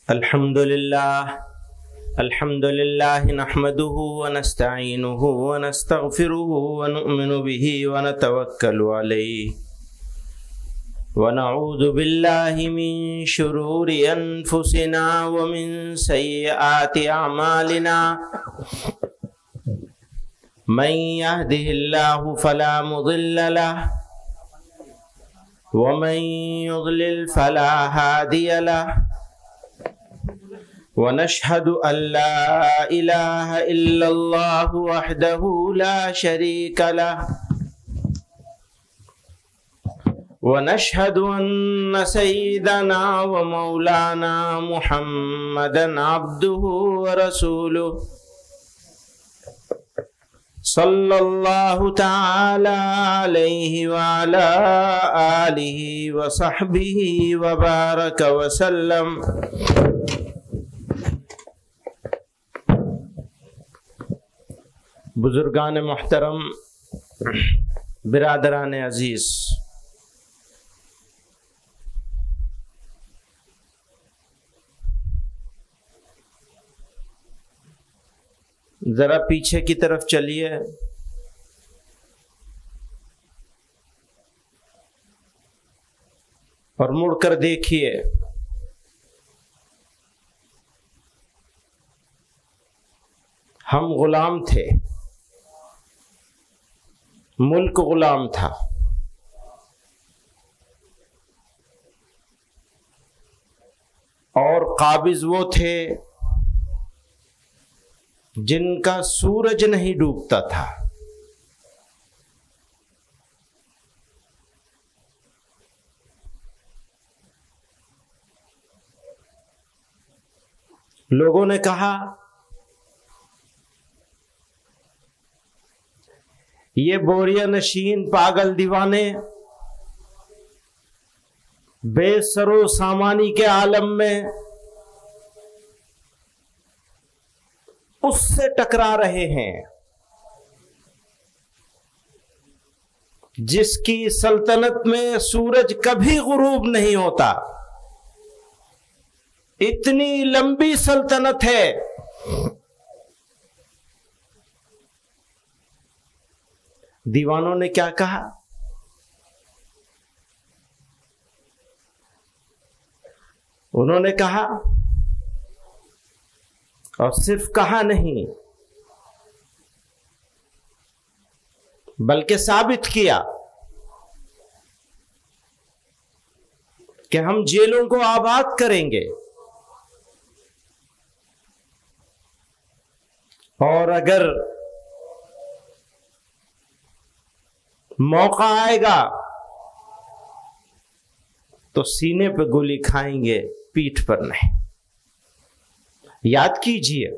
الحمد للہ نحمده ونستعینه ونستغفره ونؤمن به ونتوکل علیہ ونعوذ باللہ من شرور انفسنا ومن سیئات اعمالنا من يهده الله فلا مضل له ومن يضلل فلا هادي له ونشهد أن لا إله إلا الله وحده لا شريك له ونشهد أن سيدنا ومولانا محمدا عبده ورسوله صلى الله تعالى عليه وعلى آله وصحبه وبارك وسلم. بزرگان محترم، برادران عزیز، ذرا پیچھے کی طرف چلیے اور مڑ کر دیکھیے ہم غلام تھے، ملک غلام تھا، اور قابض وہ تھے جن کا سورج نہیں ڈوبتا تھا. لوگوں نے کہا یہ بوریا نشین پاگل دیوانے بے سرو سامانی کے عالم میں اس سے ٹکرا رہے ہیں جس کی سلطنت میں سورج کبھی غروب نہیں ہوتا. اتنی لمبی سلطنت ہے. دیوانوں نے کیا کہا؟ انہوں نے کہا، اور صرف کہا نہیں بلکہ ثابت کیا کہ ہم جیلوں کو آباد کریں گے، اور اگر موقع آئے گا تو سینے پہ گولی کھائیں گے، پیٹھ پر نہیں. یاد کیجئے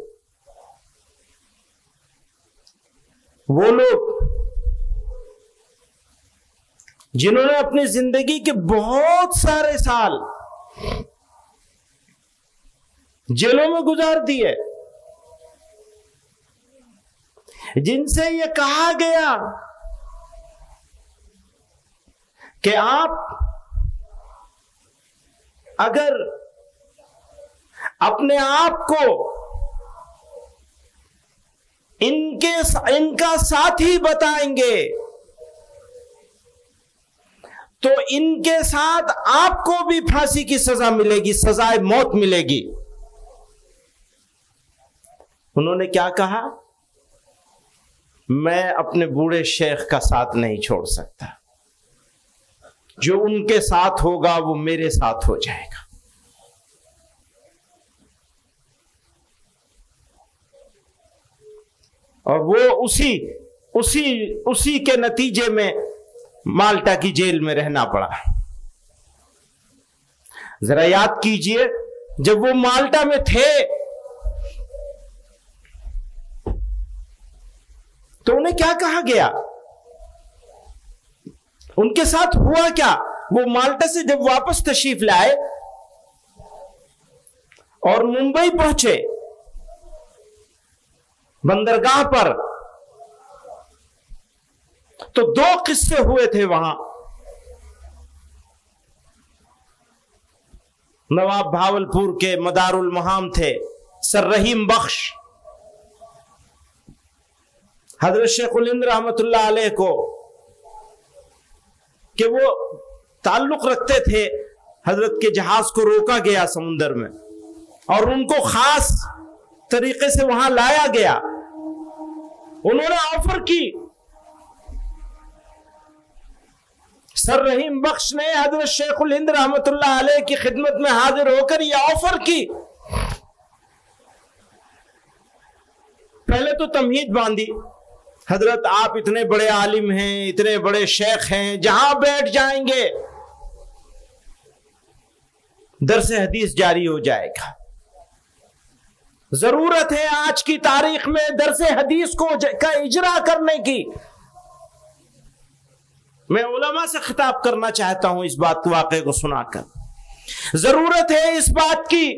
وہ لوگ جنہوں نے اپنی زندگی کے بہت سارے سال جیلوں میں گزار دیے، جن سے یہ کہا گیا کہ آپ اگر اپنے آپ کو ان کا ساتھی بتائیں گے تو ان کے ساتھ آپ کو بھی پھانسی کی سزا ملے گی، سزائے موت ملے گی. انہوں نے کیا کہا؟ میں اپنے بوڑھے شیخ کا ساتھ نہیں چھوڑ سکتا، جو ان کے ساتھ ہوگا وہ میرے ساتھ ہو جائے گا. اور وہ اسی کے نتیجے میں مالٹا کی جیل میں رہنا پڑا. ذرا یاد کیجئے جب وہ مالٹا میں تھے تو انہیں کیا کہا گیا؟ ان کے ساتھ ہوا کیا؟ وہ مالٹا سے جب واپس تشریف لائے اور ممبئی پہنچے بندرگاہ پر، تو دو قصے ہوئے تھے وہاں. نواب بھاولپور کے مدار المہام تھے سر رحیم بخش، حضرت شیخ الہند رحمت اللہ علیہ کو کہ وہ تعلق رکھتے تھے، حضرت کے جہاز کو روکا گیا سمندر میں اور ان کو خاص طریقے سے وہاں لایا گیا، انہوں نے آفر کی، سر رحیم بخش نے حضرت شیخ الہند رحمت اللہ علیہ کی خدمت میں حاضر ہو کر یہ آفر کی، پہلے تو تمہید باندھی، حضرت آپ اتنے بڑے عالم ہیں، اتنے بڑے شیخ ہیں، جہاں بیٹھ جائیں گے درس حدیث جاری ہو جائے گا، ضرورت ہے آج کی تاریخ میں درس حدیث کا اجرا کرنے کی۔ میں علماء سے خطاب کرنا چاہتا ہوں اس بات واقعے کو سنا کر، ضرورت ہے اس بات کی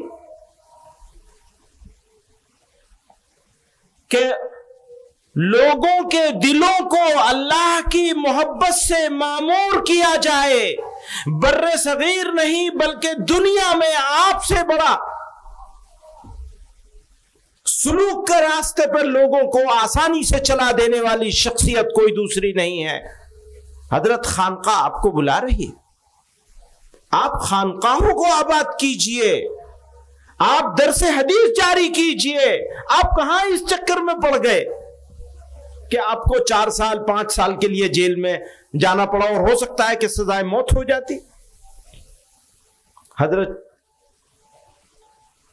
کہ لوگوں کے دلوں کو اللہ کی محبت سے معمور کیا جائے، بر صغیر نہیں بلکہ دنیا میں آپ سے بڑا سلوک کے راستے پر لوگوں کو آسانی سے چلا دینے والی شخصیت کوئی دوسری نہیں ہے۔ حضرت خانقاہ آپ کو بلا رہی ہے، آپ خانقاہوں کو آباد کیجئے، آپ درس حدیث جاری کیجئے، آپ کہاں اس چکر میں پڑ گئے کہ آپ کو 4 سال 5 سال کے لیے جیل میں جانا پڑا اور ہو سکتا ہے کہ سزائے موت ہو جاتی۔ حضرت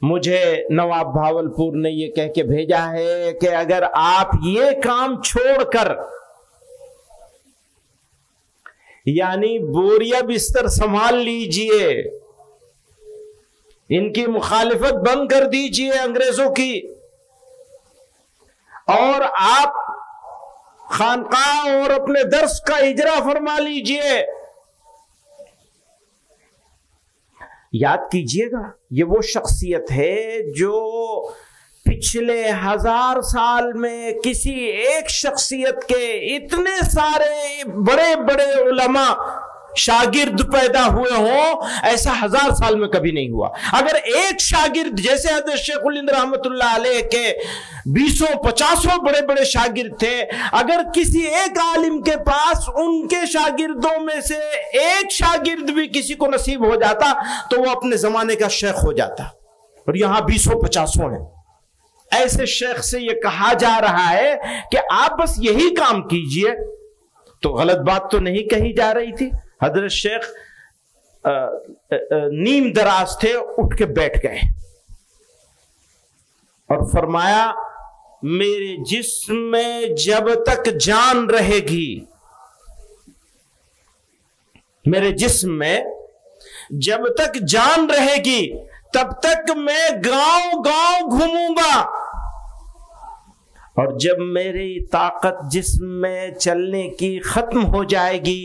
مجھے نواب بھاولپور نے یہ کہہ کے بھیجا ہے کہ اگر آپ یہ کام چھوڑ کر یعنی بوریا بستر سنبھال لیجئے، ان کی مخالفت بند کر دیجئے انگریزوں کی، اور آپ خانقاہ اور اپنے درس کا اجرا فرما لیجئے۔ یاد کیجئے گا یہ وہ شخصیت ہے جو پچھلے 1000 سال میں کسی ایک شخصیت کے اتنے سارے بڑے بڑے علماء شاگرد پیدا ہوئے ہوں، ایسا 1000 سال میں کبھی نہیں ہوا۔ اگر ایک شاگرد جیسے حضرت شیخ الہند رحمت اللہ علیہ کے 20-50 بڑے بڑے شاگرد تھے، اگر کسی ایک عالم کے پاس ان کے شاگردوں میں سے ایک شاگرد بھی کسی کو نصیب ہو جاتا تو وہ اپنے زمانے کا شیخ ہو جاتا، اور یہاں 20-50 ہیں۔ ایسے شیخ سے یہ کہا جا رہا ہے کہ آپ بس یہی کام کیجئے، تو غلط بات تو نہیں کہی جا رہی تھی۔ حضرت شیخ نیم دراز تھے، اٹھ کے بیٹھ گئے اور فرمایا میرے جسم میں جب تک جان رہے گی، میرے جسم میں جب تک جان رہے گی تب تک میں گاؤں گاؤں گھوموں گا، اور جب میری طاقت جسم میں چلنے کی ختم ہو جائے گی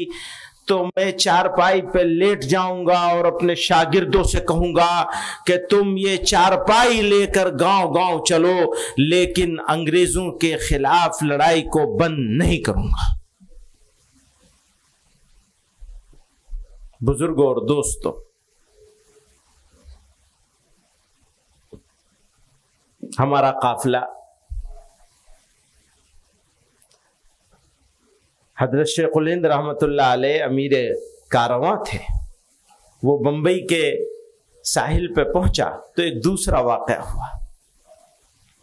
تو میں چارپائی پہ لیٹ جاؤں گا اور اپنے شاگردوں سے کہوں گا کہ تم یہ چارپائی لے کر گاؤں گاؤں چلو، لیکن انگریزوں کے خلاف لڑائی کو بند نہیں کروں گا۔ بزرگوں اور دوستوں، ہمارا قافلہ حضرت شیخ الہند رحمت اللہ علیہ امیر کارواں تھے، وہ بمبئی کے ساحل پہ پہنچا تو ایک دوسرا واقعہ ہوا۔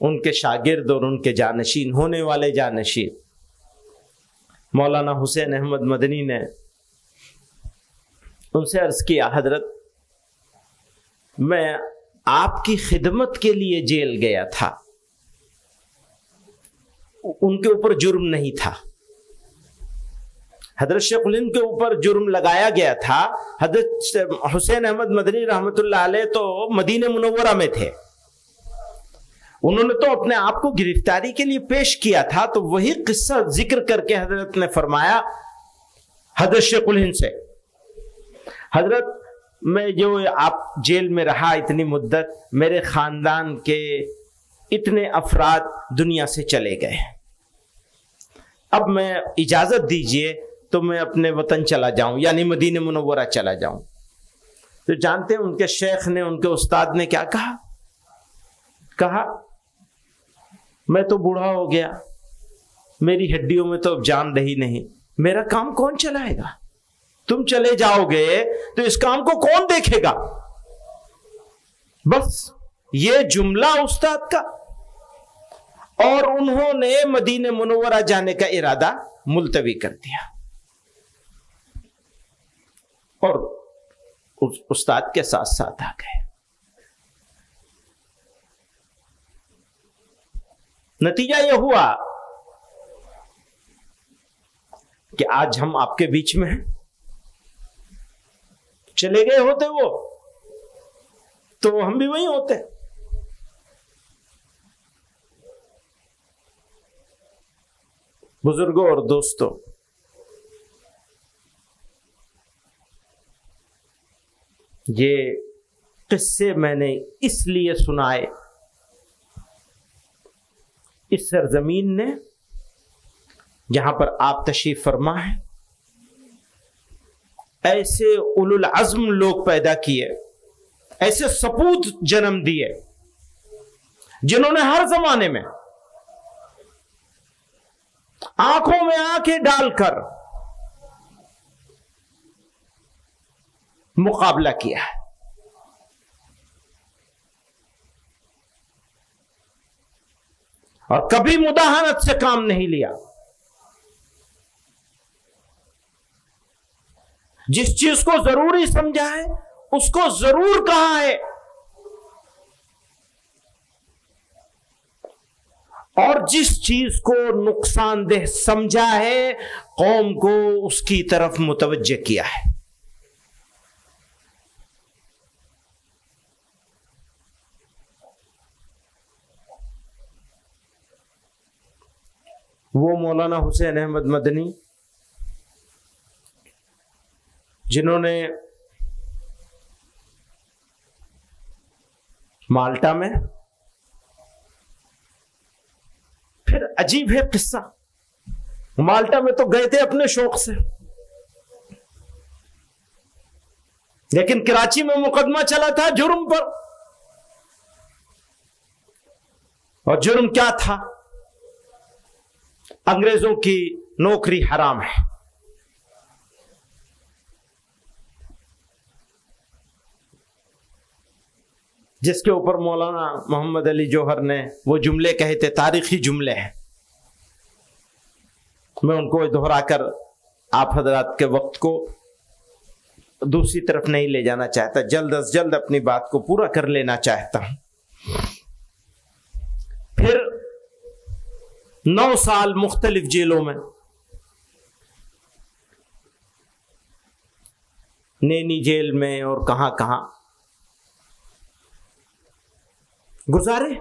ان کے شاگرد اور ان کے جانشین، ہونے والے جانشین، مولانا حسین احمد مدنی نے ان سے عرض کیا حضرت میں آپ کی خدمت کے لیے جیل گیا تھا، ان کے اوپر جرم نہیں تھا، حضرت شیخ الہند کے اوپر جرم لگایا گیا تھا۔ حضرت حسین احمد مدنی رحمت اللہ علیہ تو مدینہ منورہ میں تھے، انہوں نے تو اپنے آپ کو گرفتاری کے لیے پیش کیا تھا، تو وہی قصہ ذکر کر کے حضرت نے فرمایا حضرت شیخ الہند سے، حضرت میں جو آپ جیل میں رہا اتنی مدت، میرے خاندان کے اتنے افراد دنیا سے چلے گئے، اب میں اجازت دیجئے تو میں اپنے وطن چلا جاؤں، یعنی مدینہ منورہ چلا جاؤں۔ تو جانتے ہیں ان کے شیخ نے، ان کے استاد نے کیا کہا میں تو بوڑھا ہو گیا، میری ہڈیوں میں تو اب جان رہی نہیں، میرا کام کون چلائے گا؟ تم چلے جاؤ گے تو اس کام کو کون دیکھے گا؟ بس یہ جملہ استاد کا، اور انہوں نے مدینہ منورہ جانے کا ارادہ ملتوی کر دیا اور استاد کے ساتھ ساتھ آ گئے۔ نتیجہ یہ ہوا کہ آج ہم آپ کے بیچ میں ہیں۔ چلے گئے ہوتے وہ تو ہم بھی وہیں ہوتے۔ بزرگوں اور دوستوں، یہ قصے میں نے اس لیے سنائے، اس سرزمین نے جہاں پر آپ تشریف فرما ہے ایسے اولو العزم لوگ پیدا کیے، ایسے سپوت جنم دیے جنہوں نے ہر زمانے میں آنکھوں میں آنکھیں ڈال کر مقابلہ کیا ہے۔ اور کبھی مداہنت سے کام نہیں لیا۔ جس چیز کو ضروری سمجھا ہے اس کو ضرور کہا ہے، اور جس چیز کو نقصان دہ سمجھا ہے قوم کو اس کی طرف متوجہ کیا ہے۔ وہ مولانا حسین احمد مدنی جنہوں نے مالٹا میں، پھر عجیب ہے قصہ، مالٹا میں تو گئے تھے اپنے شوق سے، لیکن کراچی میں مقدمہ چلا تھا جرم پر، اور جرم کیا تھا؟ انگریزوں کی نوکری حرام ہے۔ جس کے اوپر مولانا محمد علی جوہر نے وہ جملے کہے تھے، تاریخی جملے ہیں، میں ان کو دہرا کر آپ حضرات کے وقت کو دوسری طرف نہیں لے جانا چاہتا، جلد از جلد اپنی بات کو پورا کر لینا چاہتا ہوں۔ پھر 9 سال مختلف جیلوں میں، نینی جیل میں اور کہاں کہاں گزارے۔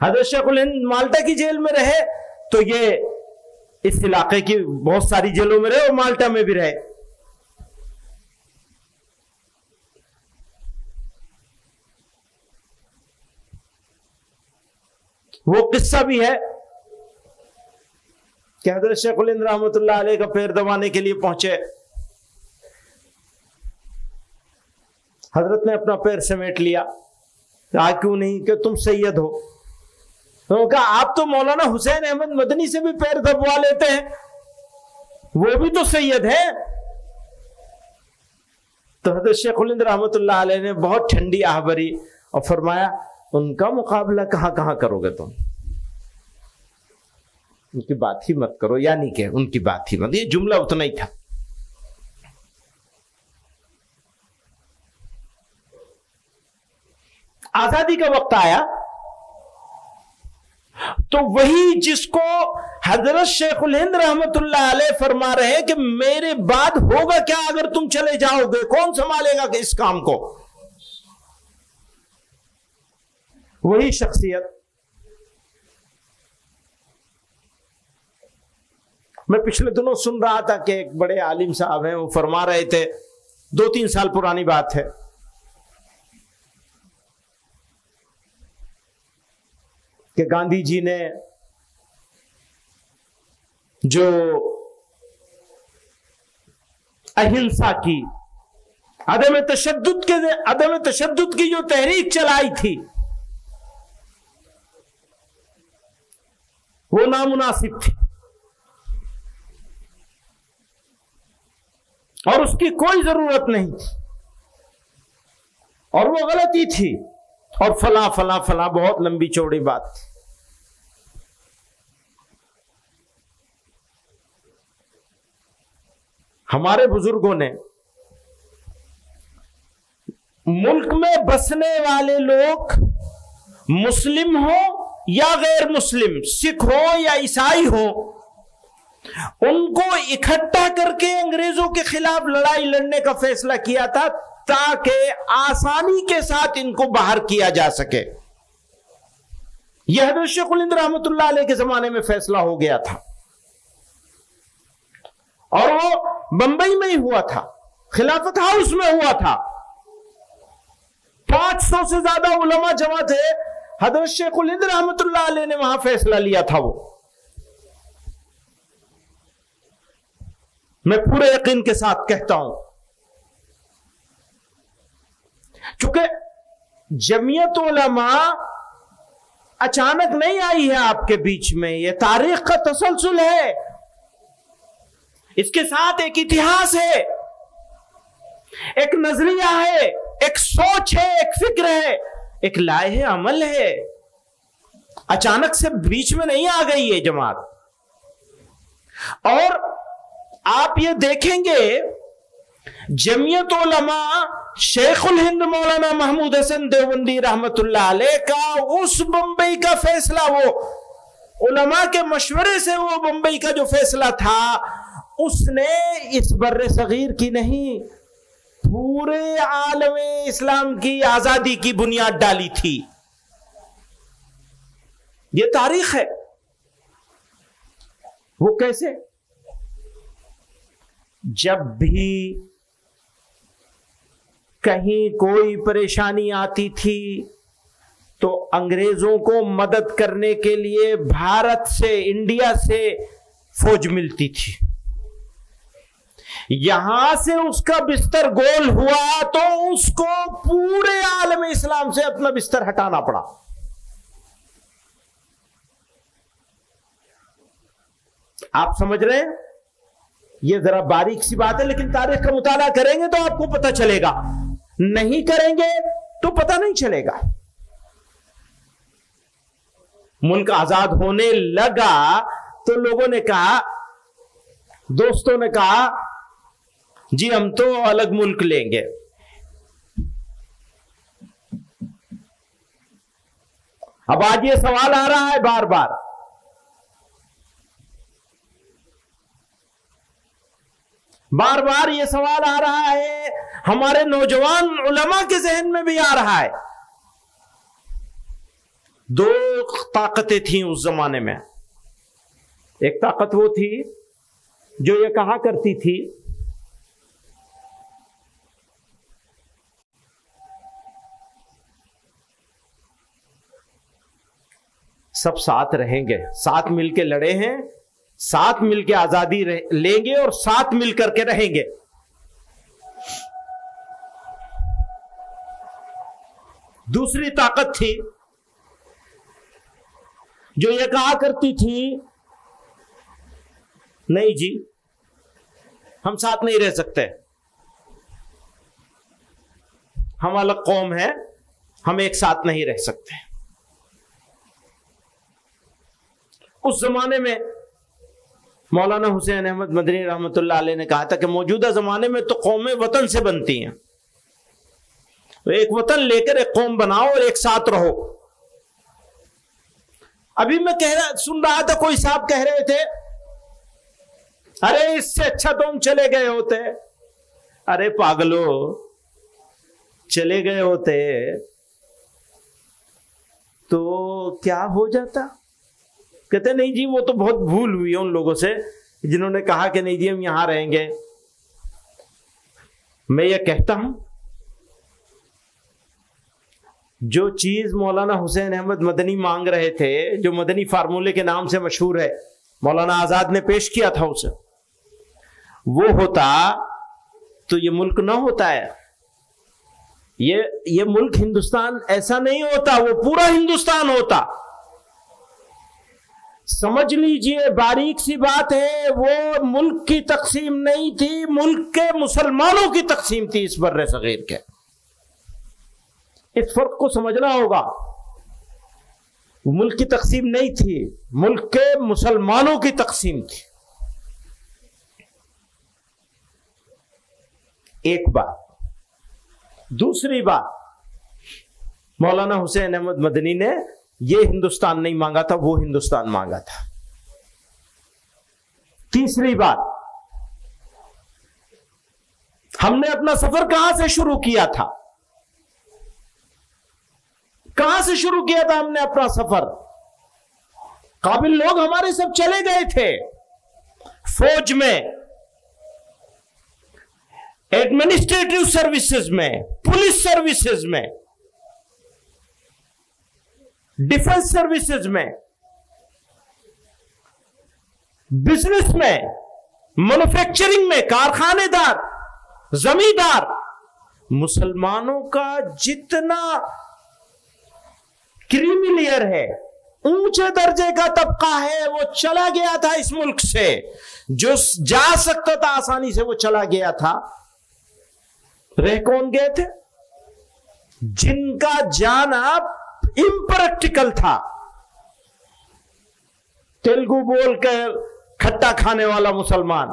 حضرت شیخ الہند مالٹا کی جیل میں رہے تو یہ اس علاقے کی بہت ساری جیلوں میں رہے اور مالٹا میں بھی رہے۔ وہ قصہ بھی ہے کہ حضرت شیخ الہند رحمۃ اللہ علیہ کا پیر دبانے کے لیے پہنچے، حضرت نے اپنا پیر سمیٹ لیا، کہا کیوں نہیں کہ تم سید ہو؟ تو کہا آپ تو مولانا حسین احمد مدنی سے بھی پیر دبوا لیتے ہیں، وہ بھی تو سید ہے۔ تو حضرت شیخ الہند رحمۃ اللہ علیہ نے بہت ٹھنڈی آہ بھری اور فرمایا ان کا مقابلہ کہاں کرو گے تم؟ ان کی بات ہی مت کرو، یعنی کہ ان کی بات ہی مت، یہ جملہ اتنا ہی تھا۔ آزادی کا وقت آیا تو وہی جس کو حضرت شیخ الہند رحمت اللہ علیہ فرما رہے ہیں کہ میرے بعد ہوگا کیا اگر تم چلے جاؤ گے، کون سنبھالے گا کہ اس کام کو، وہی شخصیت میں پچھلے دنوں سن رہا تھا کہ ایک بڑے عالم صاحب ہیں، وہ فرما رہے تھے، 2-3 سال پرانی بات ہے، کہ گاندھی جی نے جو अहिंसा की, अदम तशद्दुद की जो तहरीक चलाई थी वो नामुनासिब थी और उसकी कोई जरूरत नहीं थी और वो गलती थी और फला फला फला बहुत लंबी चौड़ी बात थी। हमारे बुजुर्गों ने मुल्क में बसने वाले लोग मुस्लिम हो या गैर मुस्लिम, सिख हो या ईसाई हो, उनको इकट्ठा करके अंग्रेजों के खिलाफ लड़ाई लड़ने का फैसला किया था ताकि आसानी के साथ इनको बाहर किया जा सके। यह हज़रत शेखुल हिंद रहमतुल्लाह अलैह के जमाने में फैसला हो गया था और वो बंबई में ही हुआ था, खिलाफत हाउस में हुआ था। 500 से ज्यादा उलमा जमा थे, हज़रत शेखुल हिंद रहमतुल्लाह अलैह ने वहां फैसला लिया था। वो मैं पूरे यकीन के साथ कहता हूं, चूंकि जमीयत उलमा अचानक नहीं आई है आपके बीच में, यह तारीख का तसलसल है, इसके साथ एक इतिहास है, एक नजरिया है, एक सोच है, एक फिक्र है, एक लाए अमल है। अचानक से बीच में नहीं आ गई ये जमात। और आप ये देखेंगे जमीयत उलमा शेखुल हिंद मौलाना महमूद हसन देवबंदी रहमतुल्लाह अलैह का उस बंबई का फैसला, वो उलमा के मशवरे से वो बंबई का जो फैसला था, उसने इस बर्रे सगीर की नहीं पूरे आलमे इस्लाम की आजादी की बुनियाद डाली थी। ये तारीख है। वो कैसे? जब भी कहीं कोई परेशानी आती थी तो अंग्रेजों को मदद करने के लिए भारत से, इंडिया से फौज मिलती थी। यहां से उसका बिस्तर गोल हुआ तो उसको पूरे आलम इस्लाम से अपना बिस्तर हटाना पड़ा। आप समझ रहे हैं? ये जरा बारीक सी बात है, लेकिन तारीख का मुताला करेंगे तो आपको पता चलेगा, नहीं करेंगे तो पता नहीं चलेगा। मुल्क आजाद होने लगा तो लोगों ने कहा, दोस्तों ने कहा, जी हम तो अलग मुल्क लेंगे। अब आज ये सवाल आ रहा है बार बार, बार बार ये सवाल आ रहा है, हमारे नौजवान उलमा के जहन में भी आ रहा है। दो ताकतें थीं उस जमाने में। एक ताकत वो थी जो ये कहा करती थी सब साथ रहेंगे, साथ मिलके लड़े हैं, साथ मिलके आजादी लेंगे और साथ मिलकर के रहेंगे। दूसरी ताकत थी जो ये कहा करती थी, नहीं जी हम साथ नहीं रह सकते, हम अलग कौम है, हम एक साथ नहीं रह सकते। उस जमाने में मौलाना हुसैन अहमद मदनी रहमतुल्लाह अलैह ने कहा था कि मौजूदा जमाने में तो कौमें वतन से बनती हैं, तो एक वतन लेकर एक कौम बनाओ और एक साथ रहो। अभी मैं सुन रहा था, कोई साहब कह रहे थे, अरे इससे अच्छा तो हम चले गए होते। अरे पागलो, चले गए होते तो क्या हो जाता? कहते नहीं जी वो तो बहुत भूल हुई है उन लोगों से जिन्होंने कहा कि नहीं जी हम यहां रहेंगे। मैं ये कहता हूं, जो चीज मौलाना हुसैन अहमद मदनी मांग रहे थे, जो मदनी फार्मूले के नाम से मशहूर है, मौलाना आजाद ने पेश किया था उसे, वो होता تو یہ ملک نہ ہوتا ہے. یہ ملک ہندوستان ایسا نہیں ہوتا، وہ پورا ہندوستان ہوتا. سمجھ لیجئے، باریک سی بات ہے، وہ ملک کی تقسیم نہیں تھی، ملک کے مسلمانوں کی تقسیم تھی اس بر صغیر کے. اس فرق کو سمجھنا ہوگا. وہ ملک کی تقسیم نہیں تھی، ملک کے مسلمانوں کی تقسیم تھی. ایک بات. دوسری بات، مولانا حسین احمد مدنی نے یہ ہندوستان نہیں مانگا تھا، وہ ہندوستان مانگا تھا. تیسری بات، ہم نے اپنا سفر کہاں سے شروع کیا تھا؟ کہاں سے شروع کیا تھا ہم نے اپنا سفر؟ قابل لوگ ہمارے سب چلے گئے تھے، فوج میں، ایڈمنسٹریٹو سروسز میں، پولیس سروسز میں، ڈیفنس سروسز میں، بزنس میں، مینوفیکچرنگ میں، کارخانے دار، زمیندار. مسلمانوں کا جتنا کریمی لیئر ہے، اونچے درجے کا طبقہ ہے، وہ چلا گیا تھا اس ملک سے. جو جا سکتا تھا آسانی سے وہ چلا گیا تھا. رہ کون گئے تھے؟ جن کا جانا امپریکٹیکل تھا. تیلگو بول کر کھٹا کھانے والا مسلمان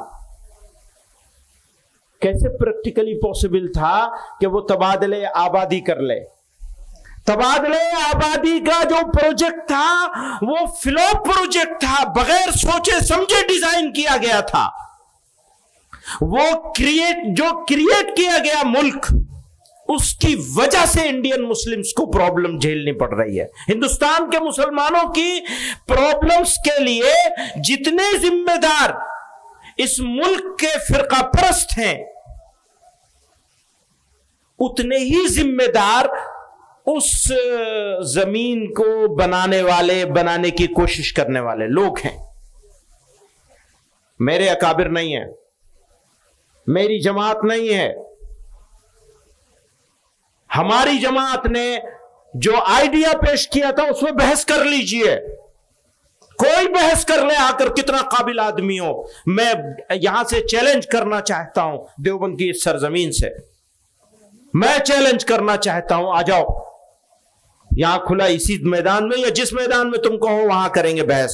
کیسے پریکٹیکلی پاسبل تھا کہ وہ تبادلے آبادی کر لے؟ تبادلے آبادی کا جو پروجیکٹ تھا وہ فلوپ پروجیکٹ تھا، بغیر سوچے سمجھے ڈیزائن کیا گیا تھا. وہ جو کریٹ کیا گیا ملک، اس کی وجہ سے انڈین مسلمز کو پرابلم جھیلنی پڑ رہی ہے. ہندوستان کے مسلمانوں کی پرابلمز کے لیے جتنے ذمہ دار اس ملک کے فرقہ پرست ہیں، اتنے ہی ذمہ دار اس زمین کو بنانے کی کوشش کرنے والے لوگ ہیں. میرے اکابر نہیں ہیں، میری جماعت نہیں ہے. ہماری جماعت نے جو آئیڈیا پیش کیا تھا اس میں بحث کر لیجئے، کوئی بحث کر لے آ کر، کتنا قابل آدمی ہو. میں یہاں سے چیلنج کرنا چاہتا ہوں، دیوبند کی اس سرزمین سے میں چیلنج کرنا چاہتا ہوں، آ جاؤ یہاں کھلا اسی میدان میں، یا جس میدان میں تم کہو وہاں کریں گے بحث.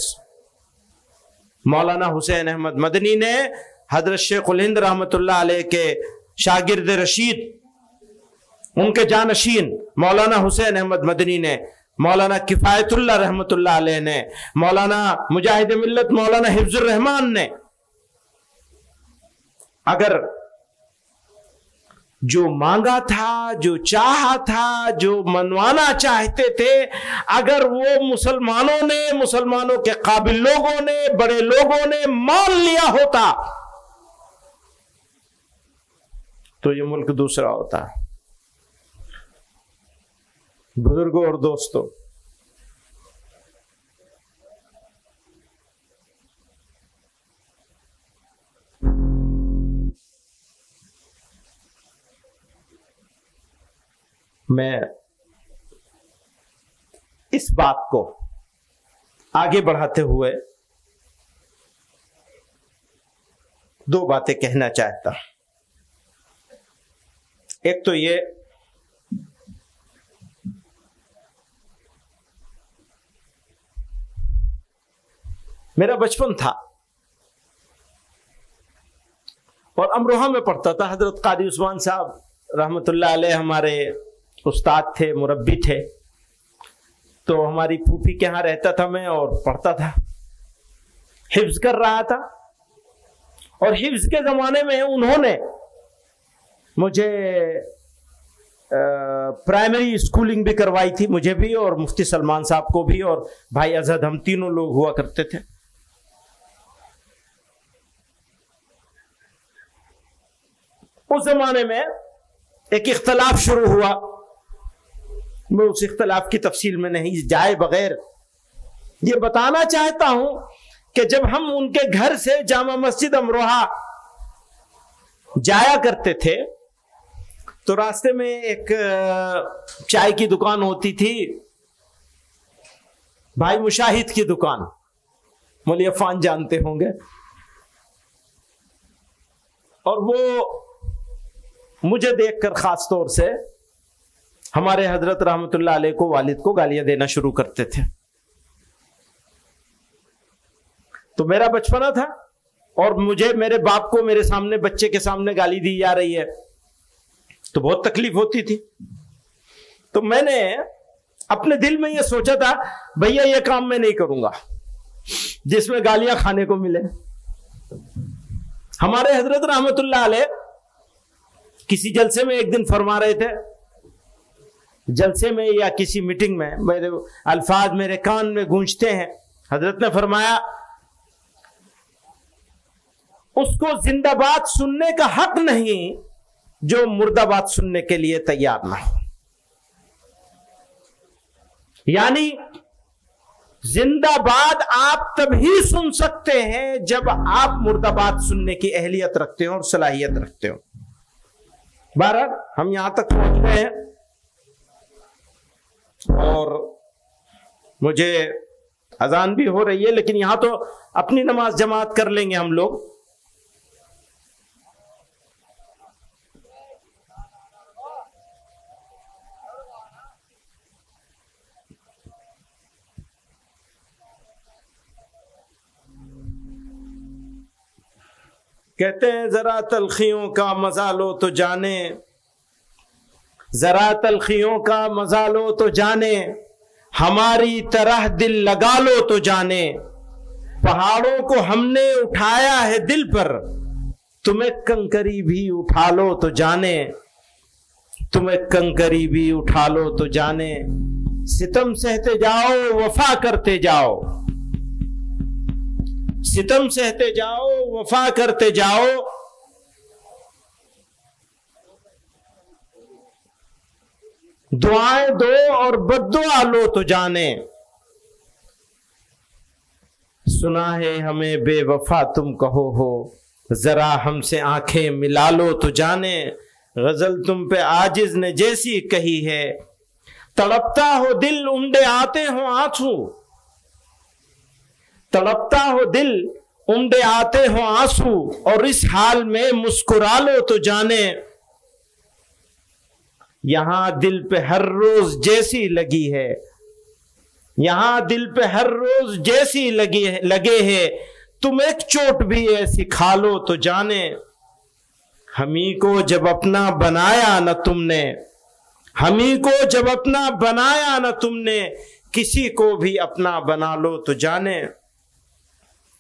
مولانا حسین احمد مدنی نے حضرت شیخ الہند رحمت اللہ علیہ کے شاگرد رشید، ان کے جانشین مولانا حسین احمد مدنی نے، مولانا کفایت اللہ رحمت اللہ علیہ نے، مولانا مجاہد ملت مولانا حفظ الرحمان نے، اگر جو مانگا تھا، جو چاہا تھا، جو منوانا چاہتے تھے، اگر وہ مسلمانوں کے قابل لوگوں نے، بڑے لوگوں نے مان لیا ہوتا تو یہ ملک دوسرا ہوتا. بزرگوں اور دوستوں، میں اس بات کو آگے بڑھاتے ہوئے دو باتیں کہنا چاہتا ہوں. ایک تو یہ میرا بچپن تھا اور امروہہ میں پڑھتا تھا. حضرت قاری عثمان صاحب رحمت اللہ علیہ ہمارے استاد تھے، مربی تھے. تو ہماری پھوپھی کے ہاں رہتا تھا میں اور پڑھتا تھا، حفظ کر رہا تھا. اور حفظ کے زمانے میں انہوں نے مجھے پرائمری اسکولنگ بھی کروائی تھی، مجھے بھی اور مفتی سلمان صاحب کو بھی اور بھائی ازہد، ہم تینوں لوگ ہوا کرتے تھے. اس زمانے میں ایک اختلاف شروع ہوا. میں اس اختلاف کی تفصیل میں نہیں جائے بغیر یہ بتانا چاہتا ہوں کہ جب ہم ان کے گھر سے جامع مسجد امروہہ جایا کرتے تھے تو راستے میں ایک چائے کی دکان ہوتی تھی، بھائی مشاہد کی دکان، مولوی عفان جانتے ہوں گے، اور وہ مجھے دیکھ کر خاص طور سے ہمارے حضرت رحمت اللہ علیہ کو، والد کو گالیاں دینا شروع کرتے تھے. تو میرا بچپنا تھا اور مجھے میرے باپ کو میرے سامنے، بچے کے سامنے گالی دی جا رہی ہے تو بہت تکلیف ہوتی تھی. تو میں نے اپنے دل میں یہ سوچا تھا بھیا یہ کام میں نہیں کروں گا جس میں گالیاں کھانے کو ملے. ہمارے حضرت رحمت اللہ علیہ کسی جلسے میں ایک دن فرما رہے تھے، جلسے میں یا کسی میٹنگ میں، میرے الفاظ میرے کان میں گونجتے ہیں، حضرت نے فرمایا اس کو زندہ باد سننے کا حق نہیں جو مردہ باد سننے کے لیے تیار نہ ہو. یعنی زندہ باد آپ تبھی سن سکتے ہیں جب آپ مردہ باد سننے کی اہلیت رکھتے ہو اور صلاحیت رکھتے ہو. بہرحال ہم یہاں تک پہنچ گئے ہیں اور مجھے اذان بھی ہو رہی ہے، لیکن یہاں تو اپنی نماز جماعت کر لیں گے ہم لوگ. کہتے ہیں ذرا تلخیوں کا مزہ لو تو جانے، ذرا تلخیوں کا مزہ لو تو جانے، ہماری طرح دل لگا لو تو جانے. پہاڑوں کو ہم نے اٹھایا ہے دل پر، تمہیں کنکری بھی اٹھا لو تو جانے، تمہیں کنکری بھی اٹھا لو تو جانے. ستم سہتے جاؤ وفا کرتے جاؤ، ستم سہتے جاؤ وفا کرتے جاؤ. دعائیں دو اور بددعا لو تو جانے. سنا ہے ہمیں بے وفا تم کہو ہو، ذرا ہم سے آنکھیں ملا لو تو جانے. غزل تم پہ عاجز نے جیسی کہی ہے، تڑپتا ہو دل امڈے آتے ہوں آنسو، تڑپتا ہو دل امڈے آتے ہوں آنسو، اور اس حال میں مسکرا لو تو جانے. یہاں دل پہ ہر روز جیسی لگی ہے، یہاں دل پہ ہر روز جیسی لگے ہے، تم ایک چوٹ بھی ایسی کھا لو تو جانے. ہمیں کو جب اپنا بنایا نہ تم نے، ہمیں کو جب اپنا بنایا نہ تم نے، کسی کو بھی اپنا بنا لو تو جانے.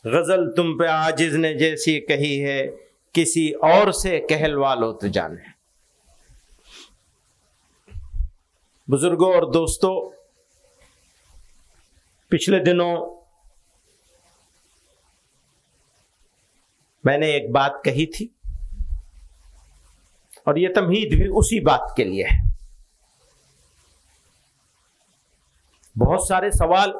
غزل تم پہ عاجز نے جیسی کہی ہے، کسی اور سے کہلوا لو تو جانے. بزرگوں اور دوستو، پچھلے دنوں میں نے ایک بات کہی تھی اور یہ تمہید بھی اسی بات کے لیے ہے. بہت سارے سوال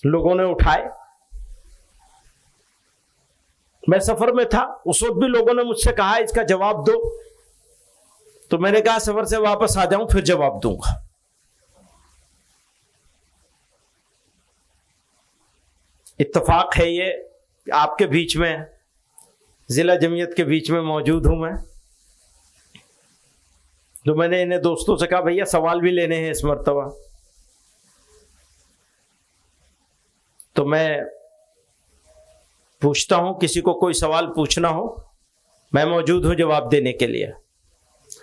لوگوں نے اٹھائے. میں سفر میں تھا، اس وقت بھی لوگوں نے مجھ سے کہا اس کا جواب دو، تو میں نے کہا سفر سے واپس آ جاؤں پھر جواب دوں گا. اتفاق ہے یہ کہ آپ کے بیچ میں، ضلع جمعیت کے بیچ میں موجود ہوں میں، تو میں نے انہیں دوستوں سے کہا بھیا سوال بھی لینے ہیں اس مرتبہ. تو میں پوچھتا ہوں، کسی کو کوئی سوال پوچھنا ہو میں موجود ہوں جواب دینے کے لیے،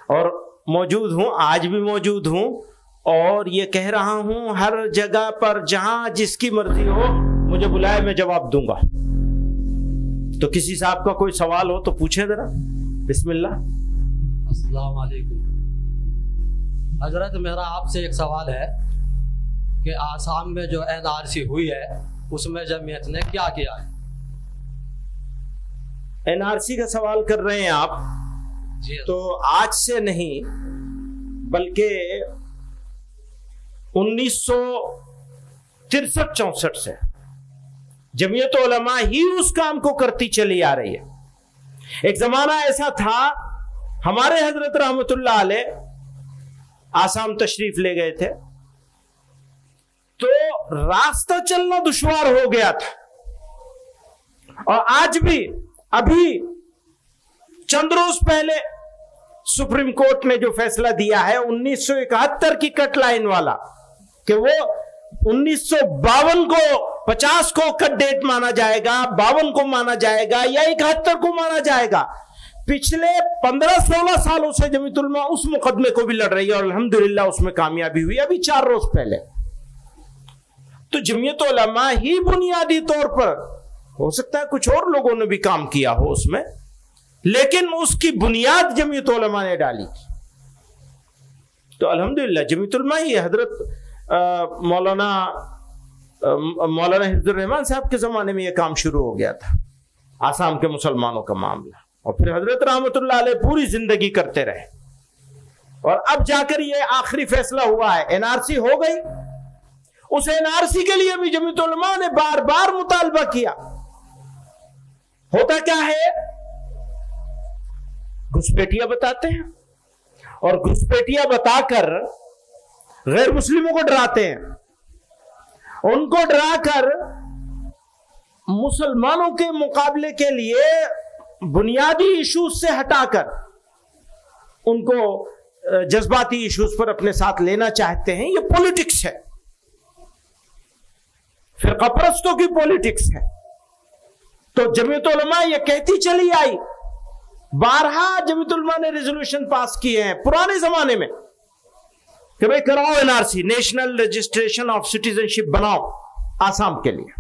اور موجود ہوں، آج بھی موجود ہوں، اور یہ کہہ رہا ہوں ہر جگہ پر جہاں جس کی مرضی ہو مجھے بلائے میں جواب دوں گا. تو کسی صاحب کا کوئی سوال ہو تو پوچھیں ذرا. بسم اللہ. السلام علیکم حضرت، میرا آپ سے ایک سوال ہے کہ آسام میں جو NRC ہوئی ہے اس میں جمعیت نے کیا کیا ہے؟ NRC کا سوال کر رہے ہیں آپ؟ جی. تو آج سے نہیں بلکہ 1963-64 سے जमीयत उलमा ही उस काम को करती चली आ रही है। एक जमाना ऐसा था, हमारे हजरत रहमतुल्लाह अलैह आसाम तशरीफ ले गए थे, तो रास्ता चलना दुश्वार हो गया था। और आज भी, अभी चंद रोज पहले सुप्रीम कोर्ट ने जो फैसला दिया है 1971 की कट लाइन वाला, कि वो 1952 को 50 को कट डेट माना जाएगा, 52 को माना जाएगा या 71 को माना जाएगा। पिछले 15-16 सालों से जमीयत उलमा उस मुकदमे को भी लड़ रही है और अल्हम्दुलिल्लाह उसमें कामयाबी हुई अभी 4 रोज पहले। तो जमीयत उलमा ही बुनियादी तौर पर, हो सकता है कुछ और लोगों ने भी काम किया हो उसमें, लेकिन उसकी बुनियाद जमीयत उलमा ने डाली। तो अल्हम्दुलिल्लाह जमीयत उलमा ही, हजरत मौलाना हिफ्जुर रहमान साहब के जमाने में यह काम शुरू हो गया था, आसाम के मुसलमानों का मामला, और फिर हजरत रहमतुल्लाह अलैह पूरी जिंदगी करते रहे, और अब जाकर यह आखिरी फैसला हुआ है। एनआरसी हो गई, उस एनआरसी के लिए भी जमीयत उलमा ने बार बार मुतालबा किया। होता क्या है, घुसपैठिया बताते हैं और घुसपैठिया बताकर गैर मुस्लिमों को डराते हैं, उनको डराकर मुसलमानों के मुकाबले के लिए बुनियादी इश्यूज से हटाकर उनको जज्बाती इश्यूज पर अपने साथ लेना चाहते हैं। ये पॉलिटिक्स है, फिरका परस्तों की पॉलिटिक्स है। तो जमीयत उलमा ये कहती चली आई, बारहा जमीयत उलमा ने रेजोल्यूशन पास किए हैं पुराने जमाने में कि भाई कराओ NRC, national registration of citizenship बनाओ आसाम के लिए।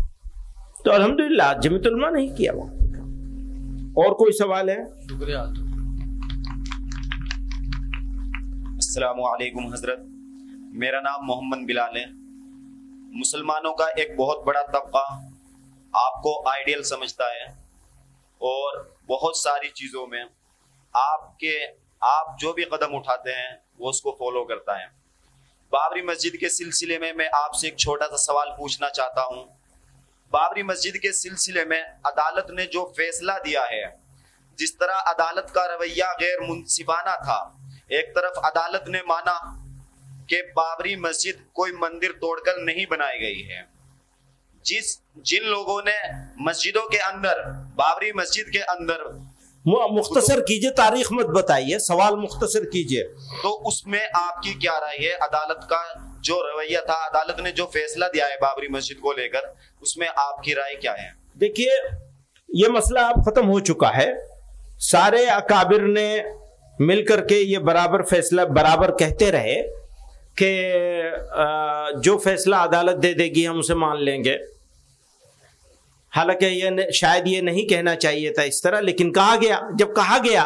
तो अल्हम्दुलिल्लाह जमीयत उलमा नहीं किया वो। और कोई सवाल है? शुक्रिया। अस्सलामु अलैकुम हजरत, मेरा नाम मोहम्मद बिलाल है। मुसलमानों का एक बहुत बड़ा तबका आपको आइडियल समझता है और बहुत सारी चीज़ों में आप जो भी कदम उठाते हैं वो उसको फॉलो करता है। बाबरी मस्जिद के सिलसिले में मैं आपसे एक छोटा सा सवाल पूछना चाहता हूँ। बाबरी मस्जिद के सिलसिले में अदालत ने जो फैसला दिया है, जिस तरह अदालत का रवैया गैर मुंसिफाना था, एक तरफ अदालत ने माना कि बाबरी मस्जिद कोई मंदिर तोड़कर नहीं बनाई गई है, जिन लोगों ने मस्जिदों के अंदर, बाबरी मस्जिद के अंदर, मुख्तसर कीजिए, तारीख मत बताइए, सवाल मुख्तसर कीजिए। तो उसमें आपकी क्या राय है? अदालत का जो रवैया था, अदालत ने जो फैसला दिया है बाबरी मस्जिद को लेकर, उसमें आपकी राय क्या है? देखिए, ये मसला अब खत्म हो चुका है। सारे अकाबिर ने मिलकर के ये बराबर कहते रहे कि जो फैसला अदालत दे देगी हम उसे मान लेंगे। हालांकि ये शायद ये नहीं कहना चाहिए था इस तरह, लेकिन कहा गया। जब कहा गया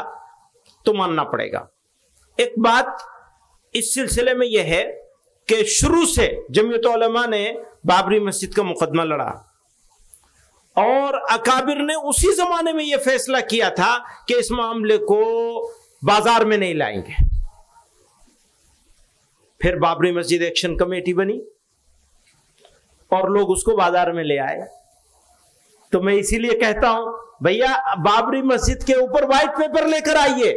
तो मानना पड़ेगा। एक बात इस सिलसिले में यह है कि शुरू से जमीयत उलमा ने बाबरी मस्जिद का मुकदमा लड़ा और अकाबिर ने उसी जमाने में यह फैसला किया था कि इस मामले को बाजार में नहीं लाएंगे। फिर बाबरी मस्जिद एक्शन कमेटी बनी और लोग उसको बाजार में ले आए। तो मैं इसीलिए कहता हूं, भैया बाबरी मस्जिद के ऊपर व्हाइट पेपर लेकर आइए,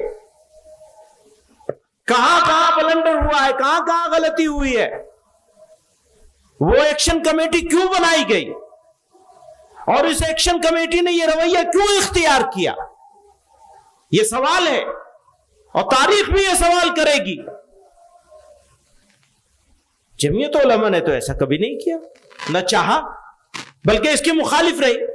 कहां ब्लंडर हुआ है, कहां गलती हुई है, वो एक्शन कमेटी क्यों बनाई गई और इस एक्शन कमेटी ने यह रवैया क्यों इख्तियार किया, यह सवाल है और तारीख भी यह सवाल करेगी। जमीयत उलमा ने तो ऐसा कभी नहीं किया, न चाहा, बल्कि इसकी मुखालिफ रही।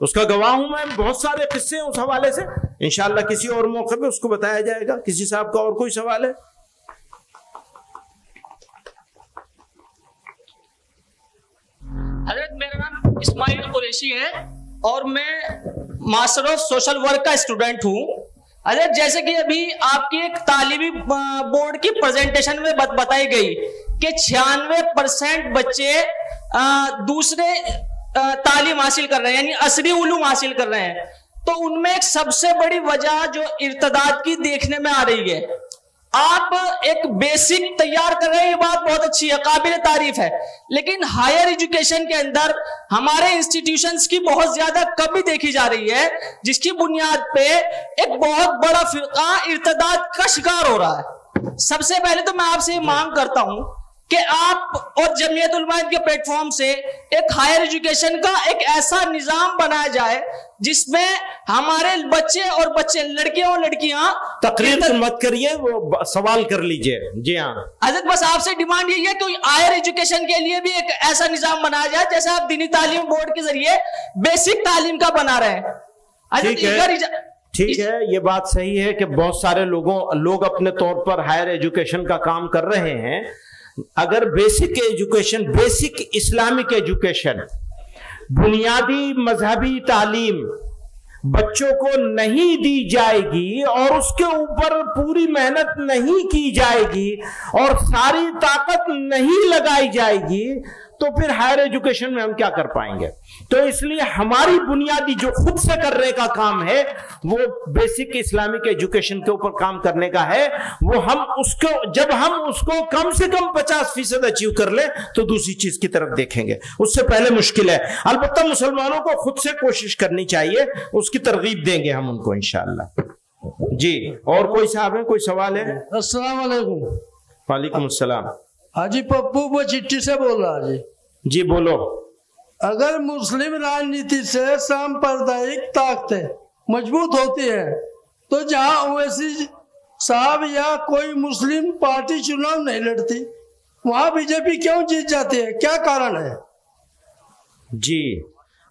उसका गवाह हूं मैं, बहुत सारे किस्से हैं उस हवाले से। इंशाअल्लाह किसी और मौके पे उसको बताया जाएगा। किसी साहब का और कोई सवाल है? हजरत, मेरा नाम इस्माइल कुरैशी है और मैं मास्टर ऑफ सोशल वर्क का स्टूडेंट हूँ। हजरत, जैसे कि अभी आपकी एक तालीमी बोर्ड की प्रेजेंटेशन में बताई गई कि 96% बच्चे दूसरे तालीम हासिल कर रहे हैं, यानी असली उलूम हासिल कर रहे हैं। तो उनमें एक सबसे बड़ी वजह जो इर्तदाद की देखने में आ रही है, آپ ایک بیسک تیار کر رہے ہیں، یہ بات بہت اچھی ہے، قابل تعریف ہے، لیکن ہائر ایجوکیشن کے اندر ہمارے انسٹیٹیوشنز کی بہت زیادہ کمی دیکھی جا رہی ہے، جس کی بنیاد پہ ایک بہت بڑا فرقہ ارتداد کا شکار ہو رہا ہے۔ سب سے پہلے تو میں آپ سے یہ مانگ کرتا ہوں کہ آپ اور جمعیت علماء کے پلیٹ فارم سے ایک ہائر ایجوکیشن کا ایک ایسا نظام بنایا جائے جس میں ہمارے بچے اور لڑکیاں اور لڑکیاں تقریر مت کریے، وہ سوال کر لیجئے۔ جی ہاں حضرت، بس آپ سے ڈیمانڈ یہی ہے کہ ہائر ایجوکیشن کے لیے بھی ایک ایسا نظام بنایا جائے جیسے آپ دینی تعلیم بورڈ کے ذریعے بیسک تعلیم کا بنا رہے ہیں۔ ٹھیک ہے، یہ بات صحیح ہے کہ بہت سارے لوگ اپنے طور پر ہائر ایجوکیشن کا کام کر رہے ہیں۔ اگر basic education, basic Islamic education, بنیادی مذہبی تعلیم بچوں کو نہیں دی جائے گی اور اس کے اوپر پوری محنت نہیں کی جائے گی اور ساری طاقت نہیں لگائی جائے گی تو پھر ہائر ایجوکیشن میں ہم کیا کر پائیں گے؟ تو اس لیے ہماری بنیادی جو خود سے کرنے کا کام ہے وہ بیسک اسلامک ایجوکیشن کے اوپر کام کرنے کا ہے۔ وہ جب ہم اس کو کم سے کم 50% اچیو کر لیں تو دوسری چیز کی طرف دیکھیں گے، اس سے پہلے مشکل ہے۔ البتہ مسلمانوں کو خود سے کوشش کرنی چاہیے، اس کی ترغیب دیں گے ہم ان کو انشاءاللہ۔ جی، اور کوئی صاحب ہے، کوئی سوال ہے؟ السلام علیکم۔ وعلیکم السلام۔ حاجی پپو وہ چٹی سے بول رہا جی بولو۔ اگر مسلم راجنیتی سے سامپردائک طاقتیں مضبوط ہوتی ہیں تو جہاں اویسی صاحب یا کوئی مسلم پارٹی چناؤ نہیں لڑتی وہاں بی جے پی کیوں جیت جاتی ہے؟ کیا کارن ہے؟ جی،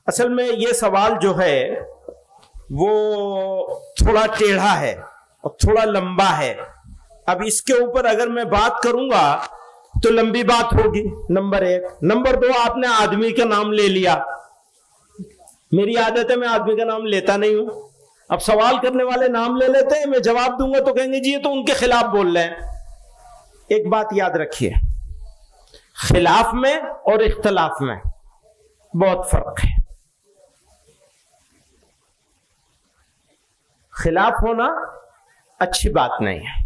اصل میں یہ سوال جو ہے وہ تھوڑا ٹیڑھا ہے اور تھوڑا لمبا ہے۔ اب اس کے اوپر اگر میں بات کروں گا تو لمبی بات ہوگی، نمبر 1۔ نمبر 2، آپ نے آدمی کا نام لے لیا، میری عادت ہے میں آدمی کا نام لیتا نہیں ہوں۔ اب سوال کرنے والے نام لے لیتے ہیں، میں جواب دوں گا تو کہیں گے جی یہ تو ان کے خلاف بول رہے ہیں۔ ایک بات یاد رکھیے، خلاف میں اور اختلاف میں بہت فرق ہے۔ خلاف ہونا اچھی بات نہیں ہے،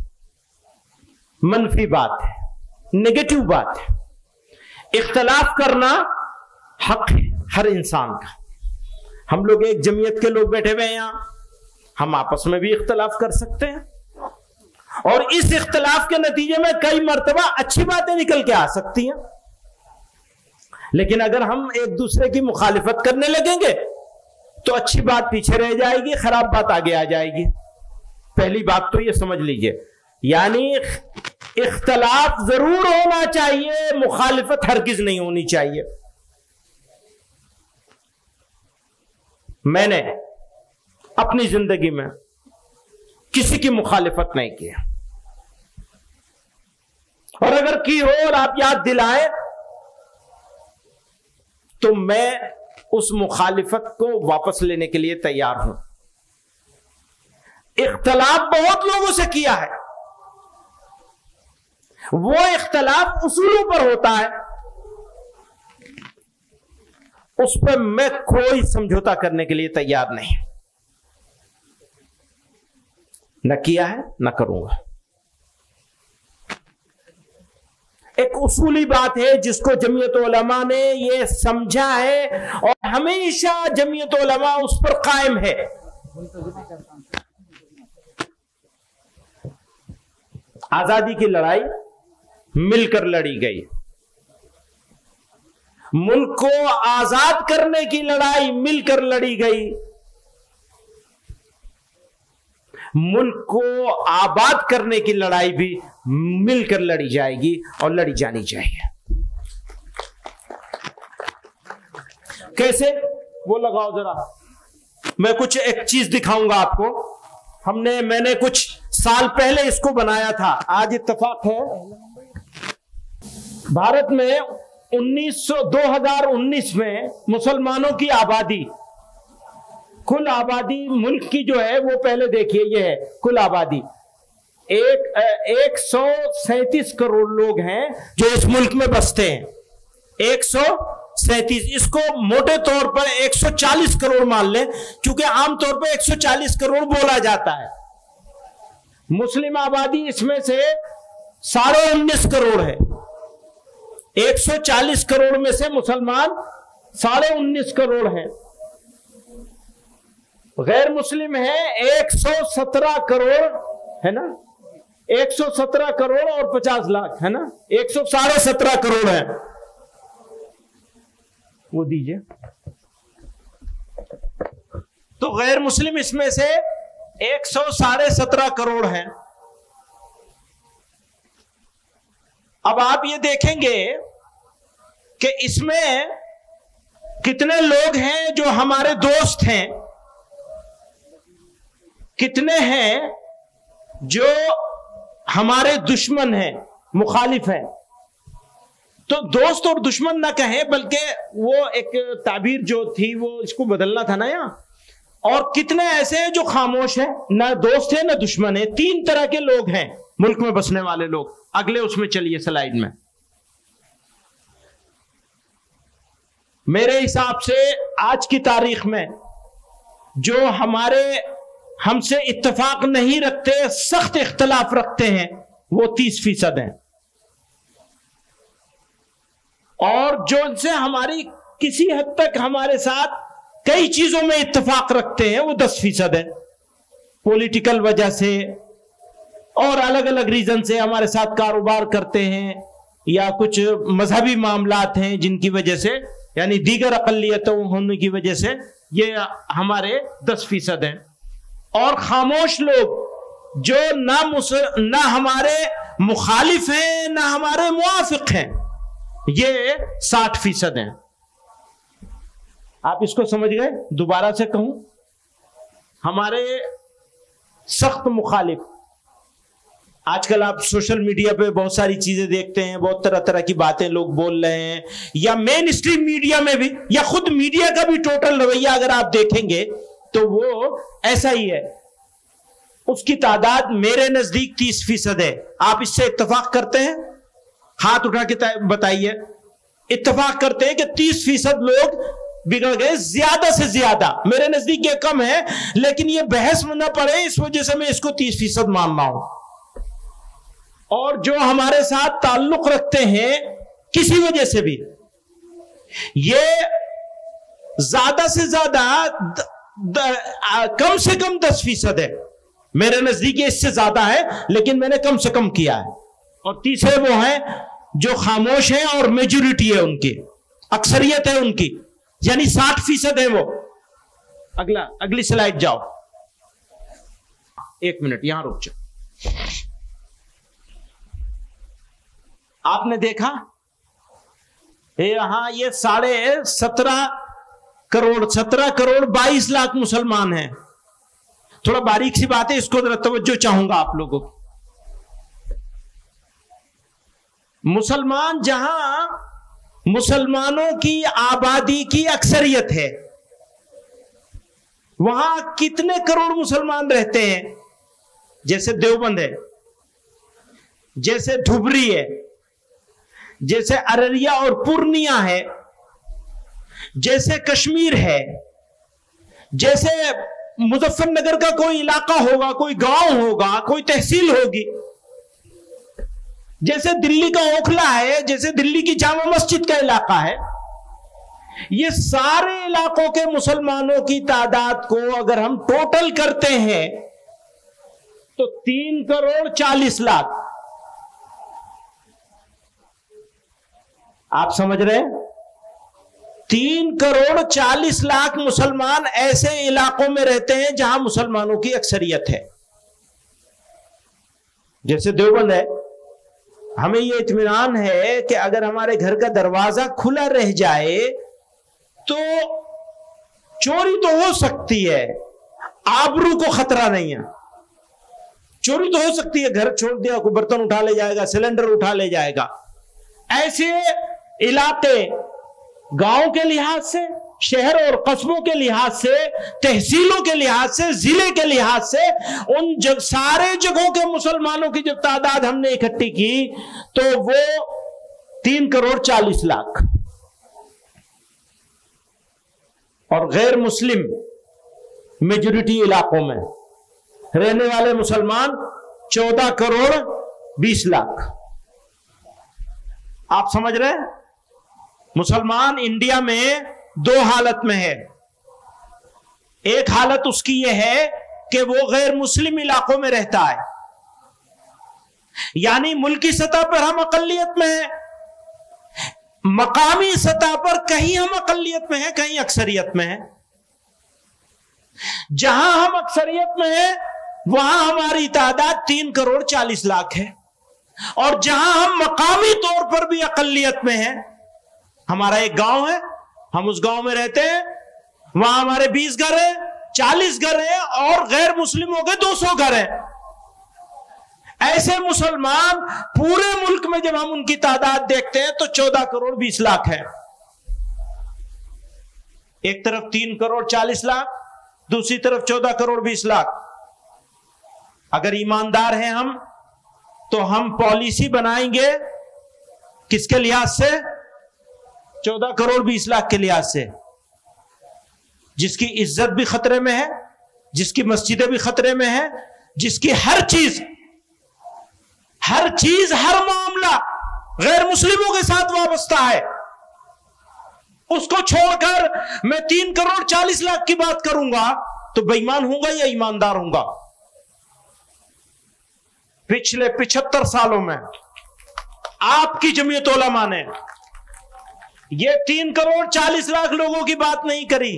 منفی بات ہے، نیگیٹو بات ہے۔ اختلاف کرنا حق ہے ہر انسان کا۔ ہم لوگ ایک جمعیت کے لوگ بیٹھے ہوئے ہیں یہاں، ہم آپس میں بھی اختلاف کر سکتے ہیں اور اس اختلاف کے نتیجے میں کئی مرتبہ اچھی باتیں نکل کے آ سکتی ہیں، لیکن اگر ہم ایک دوسرے کی مخالفت کرنے لگیں گے تو اچھی بات پیچھے رہ جائے گی، خراب بات آگے آ جائے گی۔ پہلی بات تو یہ سمجھ لیجئے، یعنی اختلاف ضرور ہونا چاہیے، مخالفت ہرگز نہیں ہونی چاہیے۔ میں نے اپنی زندگی میں کسی کی مخالفت نہیں کی، اور اگر کی ہو اور آپ یاد دلائیں تو میں اس مخالفت کو واپس لینے کے لیے تیار ہوں۔ اختلاف بہت لوگوں سے کیا ہے، وہ اختلاف اصولوں پر ہوتا ہے، اس پہ میں کوئی سمجھوتا کرنے کے لیے تیار نہیں، نہ کیا ہے نہ کروں گا۔ ایک اصولی بات ہے جس کو جمعیت علماء نے یہ سمجھا ہے اور ہمیشہ جمعیت علماء اس پر قائم ہے۔ آزادی کی لڑائی مل کر لڑی گئی، ملک کو آزاد کرنے کی لڑائی مل کر لڑی گئی، ملک کو آباد کرنے کی لڑائی بھی مل کر لڑی جائے گی اور لڑی جانی چاہیے۔ کیسے؟ وہ لگاؤ ذرا، میں کچھ ایک چیز دکھاؤں گا آپ کو۔ میں نے کچھ سال پہلے اس کو بنایا تھا، آج اتفاق ہے بھارت میں 2019 میں مسلمانوں کی آبادی، کل آبادی ملک کی جو ہے وہ پہلے دیکھیے، یہ ہے کل آبادی 137 کروڑ لوگ ہیں جو اس ملک میں بستے ہیں۔ 137، اس کو موٹے طور پر 140 کروڑ مان لیں، کیونکہ عام طور پر 140 کروڑ بولا جاتا ہے۔ मुस्लिम आबादी इसमें से 19.5 करोड़ है। 140 करोड़ में से मुसलमान 19.5 करोड़ हैं। गैर मुस्लिम है 117 करोड़, है ना, 117 करोड़ और 50 लाख, है ना, 117 करोड़ है। वो दीजिए। तो गैर मुस्लिम इसमें से 117 करोड़ हैं। अब आप ये देखेंगे कि इसमें कितने लोग हैं जो हमारे दोस्त हैं, कितने हैं जो हमारे दुश्मन हैं, मुखालिफ हैं। तो दोस्त और दुश्मन ना कहें, बल्कि वो एक ताबीर जो थी वो इसको बदलना था ना यहां। और कितने ऐसे हैं जो खामोश हैं, ना दोस्त है ना दुश्मन है। 3 तरह के लोग हैं मुल्क में बसने वाले लोग। अगले उसमें चलिए स्लाइड में। मेरे हिसाब से आज की तारीख में जो हमारे हमसे इत्तेफाक नहीं रखते, सख्त इख्तलाफ रखते हैं, वो 30% हैं। और जो इनसे हमारी किसी हद तक हमारे साथ कई चीजों में इत्तेफाक रखते हैं, वो 10% है। पॉलिटिकल वजह से और अलग अलग रीजन से हमारे साथ कारोबार करते हैं, या कुछ मजहबी मामलात हैं जिनकी वजह से, यानी दीगर अकलियतों होने की वजह से ये हमारे 10% हैं। और खामोश लोग जो ना हमारे मुखालिफ हैं ना हमारे मुआफिक हैं, ये 60% हैं। आप इसको समझ गए? दोबारा से कहूं, हमारे सख्त मुखालिफ। आजकल आप सोशल मीडिया पे बहुत सारी चीजें देखते हैं, बहुत तरह तरह की बातें लोग बोल रहे हैं, या मेन स्ट्रीम मीडिया में भी, या खुद मीडिया का भी टोटल रवैया अगर आप देखेंगे तो वो ऐसा ही है। उसकी तादाद मेरे नजदीक 30% है। आप इससे इत्तेफाक करते हैं? हाथ उठा के बताइए। इत्तेफाक करते हैं कि 30% लोग बिगड़ गए। ज्यादा से ज्यादा मेरे नजदीक ये कम है, लेकिन ये बहस में न पड़े इस वजह से मैं इसको 30% मान रहा हूं। और जो हमारे साथ ताल्लुक रखते हैं किसी वजह से भी, ये ज्यादा से ज्यादा कम से कम 10% है। मेरे नजदीक इससे ज्यादा है, लेकिन मैंने कम से कम किया है। और तीसरे वो हैं जो खामोश हैं और मेजोरिटी है उनकी, अक्सरियत है उनकी, यानी 60% है वो। अगली स्लाइड जाओ। 1 मिनट यहां रुक जाओ। आपने देखा यहां ये 17.5 करोड़ 17 करोड़ 22 लाख मुसलमान हैं। थोड़ा बारीक सी बात है, इसको जरा तवज्जो चाहूंगा आप लोगों की। मुसलमान जहां मुसलमानों की आबादी की अक्सरियत है, वहां कितने करोड़ मुसलमान रहते हैं? जैसे देवबंद है, जैसे धुबरी है, जैसे अररिया और पूर्णिया है, जैसे कश्मीर है, जैसे मुजफ्फरनगर का कोई इलाका होगा, कोई गांव होगा, कोई तहसील होगी, जैसे दिल्ली का ओखला है, जैसे दिल्ली की जामा मस्जिद का इलाका है। ये सारे इलाकों के मुसलमानों की तादाद को अगर हम टोटल करते हैं तो 3 करोड़ 40 लाख। आप समझ रहे हैं? 3 करोड़ 40 लाख मुसलमान ऐसे इलाकों में रहते हैं जहां मुसलमानों की अक्सरियत है। जैसे देवबंद है, हमें यह इत्मीनान है कि अगर हमारे घर का दरवाजा खुला रह जाए तो चोरी तो हो सकती है, आबरू को खतरा नहीं है। चोरी तो हो सकती है, घर छोड़ दिया, कोई बर्तन उठा ले जाएगा, सिलेंडर उठा ले जाएगा। ऐसे इलाके गांव के लिहाज से, शहर और कस्बों के लिहाज से, तहसीलों के लिहाज से, जिले के लिहाज से, उन सारे जगहों के मुसलमानों की जब तादाद हमने इकट्ठी की तो वो 3 करोड़ 40 लाख। और गैर मुस्लिम मेजॉरिटी इलाकों में रहने वाले मुसलमान 14 करोड़ 20 लाख। आप समझ रहे हैं? मुसलमान इंडिया में दो हालत में है। एक हालत उसकी यह है कि वो गैर मुस्लिम इलाकों में रहता है, यानी मुल्की सतह पर हम अकलियत में हैं, मकामी सतह पर कहीं हम अकलियत में हैं, कहीं अक्सरियत में हैं। जहां हम अक्सरियत में हैं वहां हमारी तादाद 3 करोड़ 40 लाख है, और जहां हम मकामी तौर पर भी अकलियत में हैं, हमारा एक गांव है, हम उस गांव में रहते हैं, वहां हमारे 20 घर हैं, 40 घर हैं, और गैर मुस्लिमों के 200 घर हैं। ऐसे मुसलमान पूरे मुल्क में जब हम उनकी तादाद देखते हैं तो 14 करोड़ 20 लाख है। एक तरफ 3 करोड़ 40 लाख, दूसरी तरफ 14 करोड़ 20 लाख। अगर ईमानदार हैं हम तो हम पॉलिसी बनाएंगे किसके लिहाज से? 14 करोड़ 20 लाख के लिहाज से, जिसकी इज्जत भी खतरे में है, जिसकी मस्जिदें भी खतरे में है, जिसकी हर चीज हर मामला गैर मुस्लिमों के साथ वाबस्ता है। उसको छोड़कर मैं 3 करोड़ 40 लाख की बात करूंगा तो बेईमान होगा या ईमानदार होगा? पिछले 75 सालों में आपकी जमीयत उलमा ने ये 3 करोड़ 40 लाख लोगों की बात नहीं करी,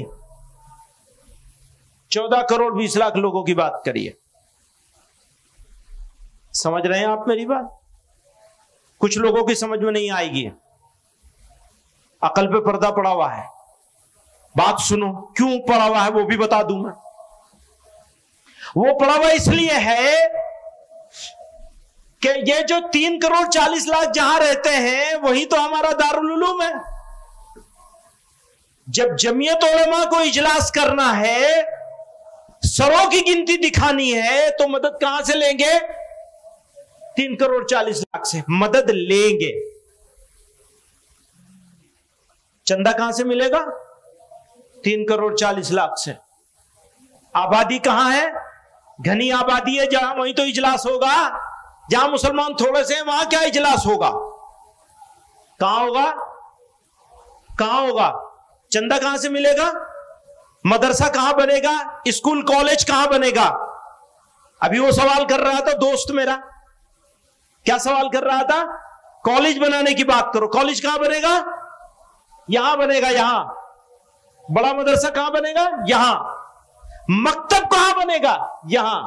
14 करोड़ 20 लाख लोगों की बात करी है। समझ रहे हैं आप मेरी बात? कुछ लोगों की समझ में नहीं आएगी, अकल पे पर्दा पड़ा हुआ है। बात सुनो, क्यों पड़ा हुआ है वो भी बता दूं मैं। वो पड़ा हुआ इसलिए है कि ये जो 3 करोड़ 40 लाख जहां रहते हैं वही तो हमारा दारुल उलूम है। जब जमीयत उलमा को इजलास करना है, सरों की गिनती दिखानी है, तो मदद कहां से लेंगे? 3 करोड़ 40 लाख से मदद लेंगे। चंदा कहां से मिलेगा? 3 करोड़ 40 लाख से। आबादी कहां है? घनी आबादी है जहां, वहीं तो इजलास होगा। जहां मुसलमान थोड़े से हैं वहां क्या इजलास होगा? कहां होगा? कहां होगा? चंदा कहां से मिलेगा? मदरसा कहां बनेगा? स्कूल कॉलेज कहां बनेगा? अभी वो सवाल कर रहा था दोस्त मेरा, क्या सवाल कर रहा था? कॉलेज बनाने की बात करो। कॉलेज कहां बनेगा? यहां बनेगा, यहां। बड़ा मदरसा कहां बनेगा? यहां। मकतब कहां बनेगा? यहां।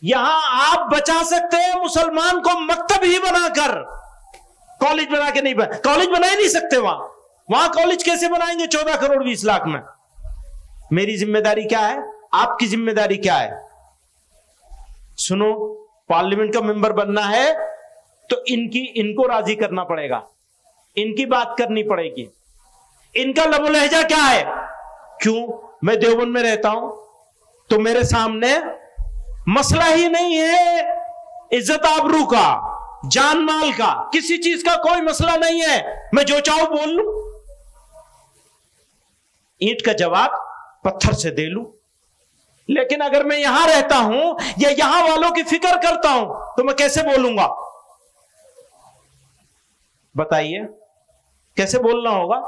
यहां आप बचा सकते हैं मुसलमान को मकतब ही बनाकर, कॉलेज बना के नहीं कॉलेज बना ही नहीं सकते। वहां कॉलेज कैसे बनाएंगे 14 करोड़ 20 लाख में? मेरी जिम्मेदारी क्या है? आपकी जिम्मेदारी क्या है? सुनो, पार्लियामेंट का मेंबर बनना है तो इनको राजी करना पड़ेगा, इनकी बात करनी पड़ेगी। इनका लबो लहजा क्या है? क्यों? मैं देवबंद में रहता हूं तो मेरे सामने मसला ही नहीं है इज्जत आबरू का, जान माल का, किसी चीज का कोई मसला नहीं है। मैं जो चाहूं बोल लूं, ईंट का जवाब पत्थर से दे लूं। लेकिन अगर मैं यहां रहता हूं या यहां वालों की फिक्र करता हूं तो मैं कैसे बोलूंगा? बताइए, कैसे बोलना होगा?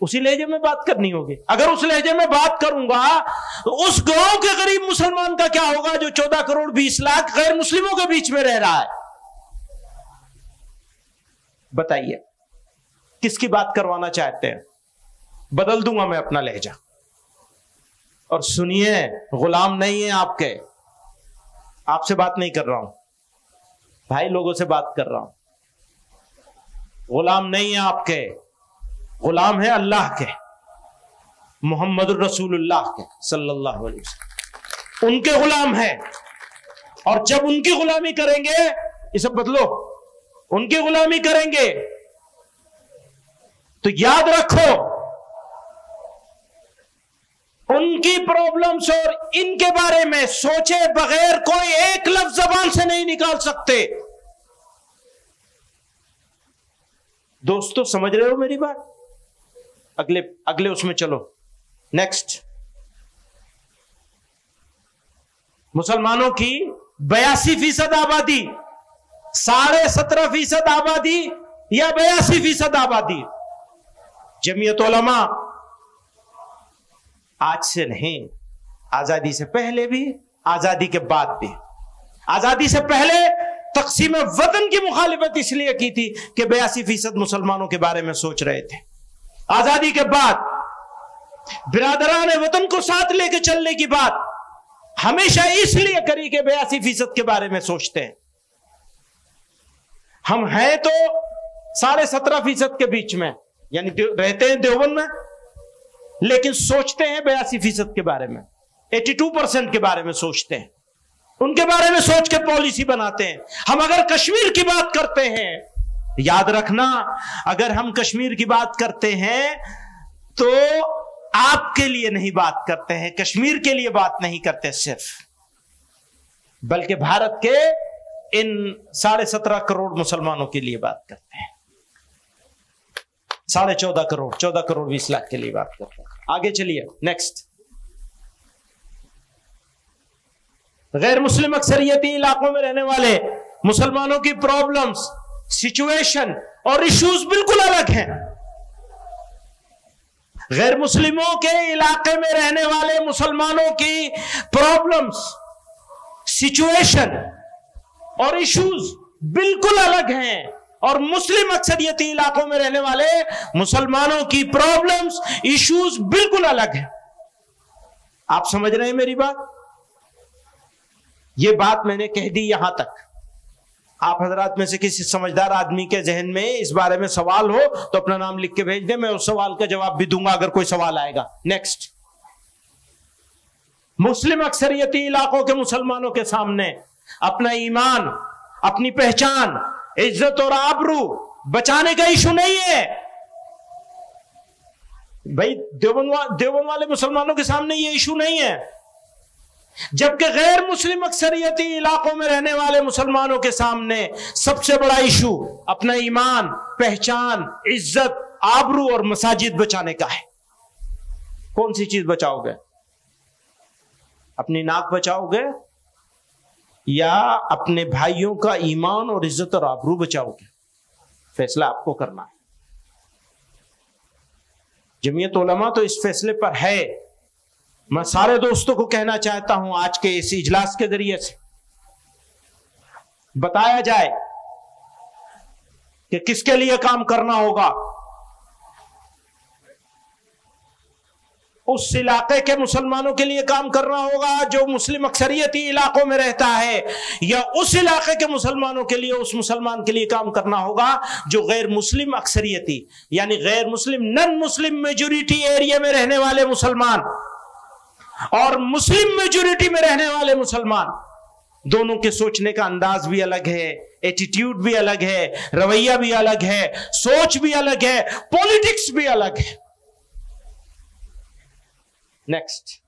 उसी लहजे में बात करनी होगी। अगर उस लहजे में बात करूंगा तो उस गांव के गरीब मुसलमान का क्या होगा जो 14 करोड़ 20 लाख गैर मुस्लिमों के बीच में रह रहा है? बताइए, किसकी बात करवाना चाहते हैं? बदल दूंगा मैं अपना लहजा। और सुनिए, गुलाम नहीं है आपके, आपसे बात नहीं कर रहा हूं, भाई लोगों से बात कर रहा हूं। गुलाम नहीं है आपके, गुलाम है अल्लाह के, मोहम्मद रसूलुल्लाह के सल्लल्लाहु अलैहि वसल्लम। उनके गुलाम है। और जब उनकी गुलामी करेंगे, ये सब बदलो, उनकी गुलामी करेंगे तो याद रखो, उनकी प्रॉब्लम्स और इनके बारे में सोचे बगैर कोई एक लफ्ज जबान से नहीं निकाल सकते। दोस्तों, समझ रहे हो मेरी बात? अगले उसमें चलो, नेक्स्ट। मुसलमानों की 82% आबादी, 17.5% आबादी या 82% आबादी। जमीयत उलमा आज से नहीं, आजादी से पहले भी, आजादी के बाद भी। आजादी से पहले तकसीम वतन की मुखालिफत इसलिए की थी कि 82% मुसलमानों के बारे में सोच रहे थे। आजादी के बाद बिरादरान वतन को साथ लेके चलने की बात हमेशा इसलिए करी कि 82% के बारे में सोचते हैं। हम हैं तो 17.5% के बीच में, यानी रहते हैं देवबंद में, लेकिन सोचते हैं 82% के बारे में, 82% के बारे में सोचते हैं, उनके बारे में सोच के पॉलिसी बनाते हैं। हम अगर कश्मीर की बात करते हैं, याद रखना, अगर हम कश्मीर की बात करते हैं तो आपके लिए नहीं बात करते हैं, कश्मीर के लिए बात नहीं करते सिर्फ, बल्कि भारत के इन 17.5 करोड़ मुसलमानों के लिए बात करते हैं। 14.5 करोड़, 14 करोड़ 20 लाख के लिए बात करते हैं। आगे चलिए, नेक्स्ट। गैर मुस्लिम अक्सरियती इलाकों में रहने वाले मुसलमानों की प्रॉब्लम्स, सिचुएशन और इश्यूज बिल्कुल अलग हैं। गैर मुस्लिमों के इलाके में रहने वाले मुसलमानों की प्रॉब्लम्स, सिचुएशन और इश्यूज बिल्कुल अलग हैं, और मुस्लिम अक्सरियती इलाकों में रहने वाले मुसलमानों की प्रॉब्लम्स, इश्यूज बिल्कुल अलग हैं। आप समझ रहे हैं मेरी बात? यह बात मैंने कह दी यहां तक। आप हजरात में से किसी समझदार आदमी के जहन में इस बारे में सवाल हो तो अपना नाम लिख के भेज दे, मैं उस सवाल का जवाब भी दूंगा अगर कोई सवाल आएगा। नेक्स्ट। मुस्लिम अक्सरियती इलाकों के मुसलमानों के सामने अपना ईमान, अपनी पहचान, इज्जत और आबरू बचाने का इशू नहीं है। भाई देवबंद वाले मुसलमानों के सामने यह इशू नहीं है, जबकि गैर मुस्लिम अक्सरियती इलाकों में रहने वाले मुसलमानों के सामने सबसे बड़ा इशू अपना ईमान, पहचान, इज्जत, आबरू और मसाजिद बचाने का है। कौन सी चीज बचाओगे? अपनी नाक बचाओगे या अपने भाइयों का ईमान और इज्जत और आबरू बचाओगे? फैसला आपको करना है। जमीयत उलमा तो इस फैसले पर है। मैं सारे दोस्तों को कहना चाहता हूं, आज के इस इजलास के जरिए से बताया जाए कि किसके लिए काम करना होगा। उस इलाके के मुसलमानों के लिए काम करना होगा जो मुस्लिम अक्सरियती इलाकों में रहता है, या उस इलाके के मुसलमानों के लिए, उस मुसलमान के लिए काम करना होगा जो गैर मुस्लिम अक्सरियती यानी गैर मुस्लिम, नॉन मुस्लिम मेजोरिटी एरिया में रहने वाले मुसलमान और मुस्लिम मेजोरिटी में रहने वाले मुसलमान, दोनों के सोचने का अंदाज भी अलग है, एटीट्यूड भी अलग है, रवैया भी अलग है, सोच भी अलग है, पॉलिटिक्स भी अलग है। नेक्स्ट।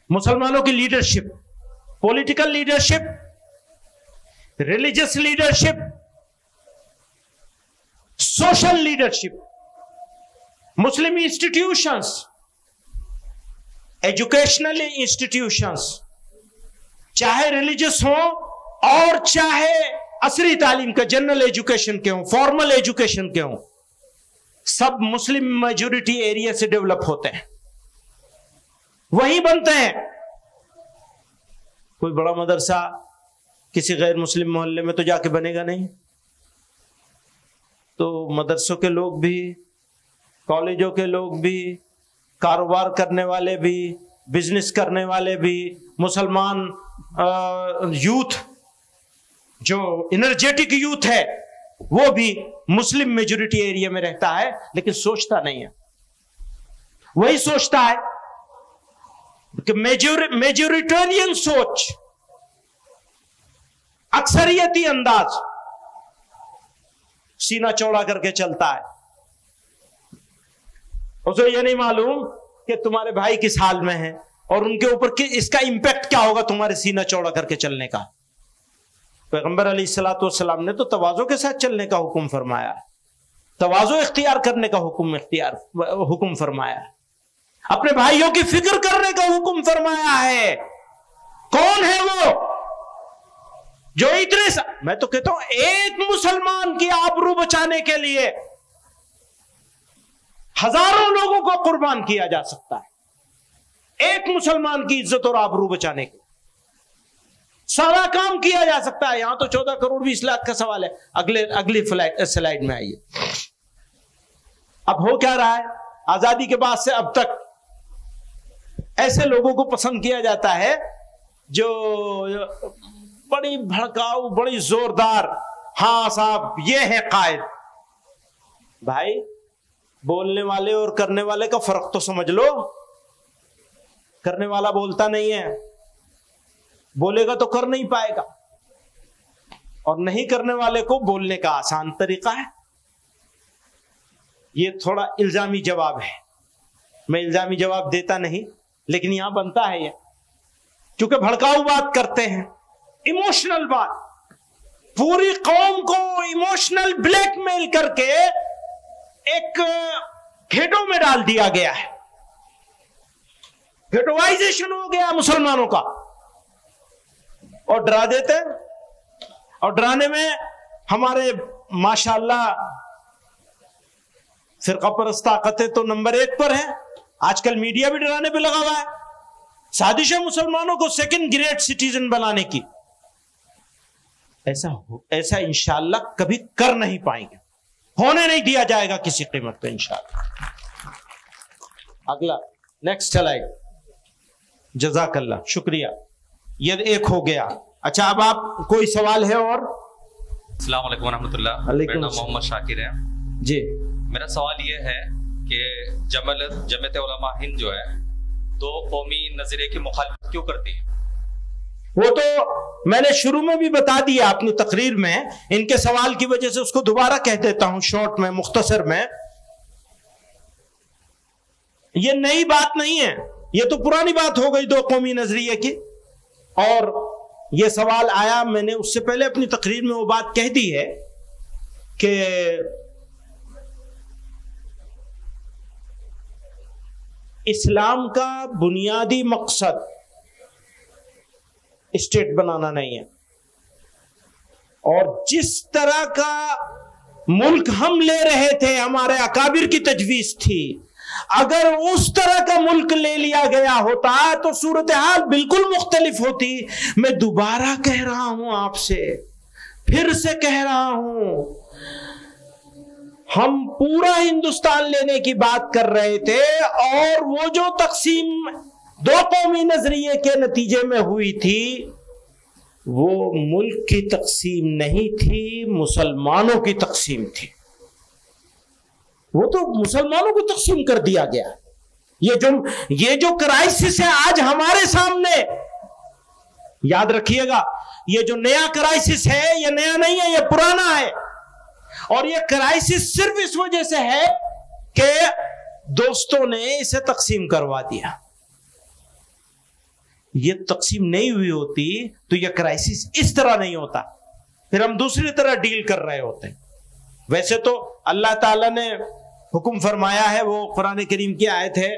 मुसलमानों की leadership, political leadership, religious leadership, social leadership, Muslim institutions, educational institutions, चाहे रिलीजियस हो और चाहे असरी तालीम का, जनरल एजुकेशन के हो, फॉर्मल एजुकेशन के हो, सब मुस्लिम मेजोरिटी एरिया से डेवलप होते हैं, वही बनते हैं। कोई बड़ा मदरसा किसी गैर मुस्लिम मोहल्ले में तो जाके बनेगा नहीं। तो मदरसों के लोग भी, कॉलेजों के लोग भी, कारोबार करने वाले भी, बिजनेस करने वाले भी, मुसलमान यूथ जो एनर्जेटिक यूथ है वो भी मुस्लिम मेजोरिटी एरिया में रहता है, लेकिन सोचता नहीं है। वही सोचता है कि मेजोरिटेरियन सोच, अक्सरियती अंदाज, सीना चौड़ा करके चलता है। उसे ये नहीं मालूम कि तुम्हारे भाई किस हाल में है और उनके ऊपर इसका इंपैक्ट क्या होगा तुम्हारे सीना चौड़ा करके चलने का। पैगंबर अलैहिस्सलातु वस्सलाम ने तो तवाज़ो के साथ चलने का हुक्म फरमाया है, तवाज़ो इख्तियार करने का हुक्म फरमाया है। अपने भाइयों की फिक्र करने का हुक्म फरमाया है। कौन है वो जो इतने मैं तो कहता हूं एक मुसलमान की आबरू बचाने के लिए हजारों लोगों को कुर्बान किया जा सकता है। एक मुसलमान की इज्जत और आबरू बचाने के सारा काम किया जा सकता है। यहां तो 14 करोड़ 20 लाख का सवाल है। अगली स्लाइड में आइए। अब हो क्या रहा है, आजादी के बाद से अब तक ऐसे लोगों को पसंद किया जाता है जो बड़ी भड़काऊ, बड़ी जोरदार, हाँ साहब ये है कायद। भाई बोलने वाले और करने वाले का फर्क तो समझ लो। करने वाला बोलता नहीं है, बोलेगा तो कर नहीं पाएगा, और नहीं करने वाले को बोलने का आसान तरीका है। ये थोड़ा इल्जामी जवाब है, मैं इल्जामी जवाब देता नहीं, लेकिन यहां बनता है ये, क्योंकि भड़काऊ बात करते हैं, इमोशनल बात, पूरी कौम को इमोशनल ब्लैकमेल करके एक घेटों में डाल दिया गया है। घेटोवाइजेशन हो गया मुसलमानों का, और डरा देते हैं। और डराने में हमारे माशाअल्लाह फिरका परस्त ताकतें तो नंबर 1 पर है। आजकल मीडिया भी डराने पे लगा हुआ है, साजिश है मुसलमानों को सेकंड ग्रेड सिटीजन बनाने की। ऐसा इंशाअल्लाह कभी कर नहीं पाएंगे, होने नहीं दिया जाएगा किसी कीमत पे इंशाअल्लाह। अगला नेक्स्ट स्लाइड। जज़ाकल्लाह, शुक्रिया। ये एक हो गया। अच्छा, अब आप कोई सवाल है और? अस्सलाम वालेकुम वरहमतुल्लाह। मेरा नाम मोहम्मद शाकिर है जी। मेरा सवाल ये है कि जमात उलमा हिंद जो है 2 कौमी नजरिए की मुखालिफत क्यों करती है? वो तो मैंने शुरू में भी बता दिया अपनी तकरीर में, इनके सवाल की वजह से उसको दोबारा कह देता हूं शॉर्ट में, मुख्तसर में। ये नई बात नहीं है, ये तो पुरानी बात हो गई 2 कौमी नजरिए की। और ये सवाल आया, मैंने उससे पहले अपनी तकरीर में वो बात कह दी है कि इस्लाम का बुनियादी मकसद स्टेट बनाना नहीं है, और जिस तरह का मुल्क हम ले रहे थे, हमारे अकाबिर की तजवीज थी, अगर उस तरह का मुल्क ले लिया गया होता तो सूरत हाल बिल्कुल मुख्तलिफ होती। मैं दोबारा कह रहा हूं आपसे, फिर से कह रहा हूं, हम पूरा हिंदुस्तान लेने की बात कर रहे थे, और वो जो तकसीम 2 कौमी नजरिए के नतीजे में हुई थी, वो मुल्क की तकसीम नहीं थी, मुसलमानों की तकसीम थी। वो तो मुसलमानों को तकसीम कर दिया गया। ये जो क्राइसिस है आज हमारे सामने, याद रखिएगा, ये जो नया क्राइसिस है, ये नया नहीं है, ये पुराना है। और ये क्राइसिस सिर्फ इस वजह से है कि दोस्तों ने इसे तकसीम करवा दिया। ये तकसीम नहीं हुई होती तो ये क्राइसिस इस तरह नहीं होता, फिर हम दूसरी तरह डील कर रहे होते। वैसे तो अल्लाह ताला ने हुक्म फरमाया है, वो कुरान करीम की आयत है,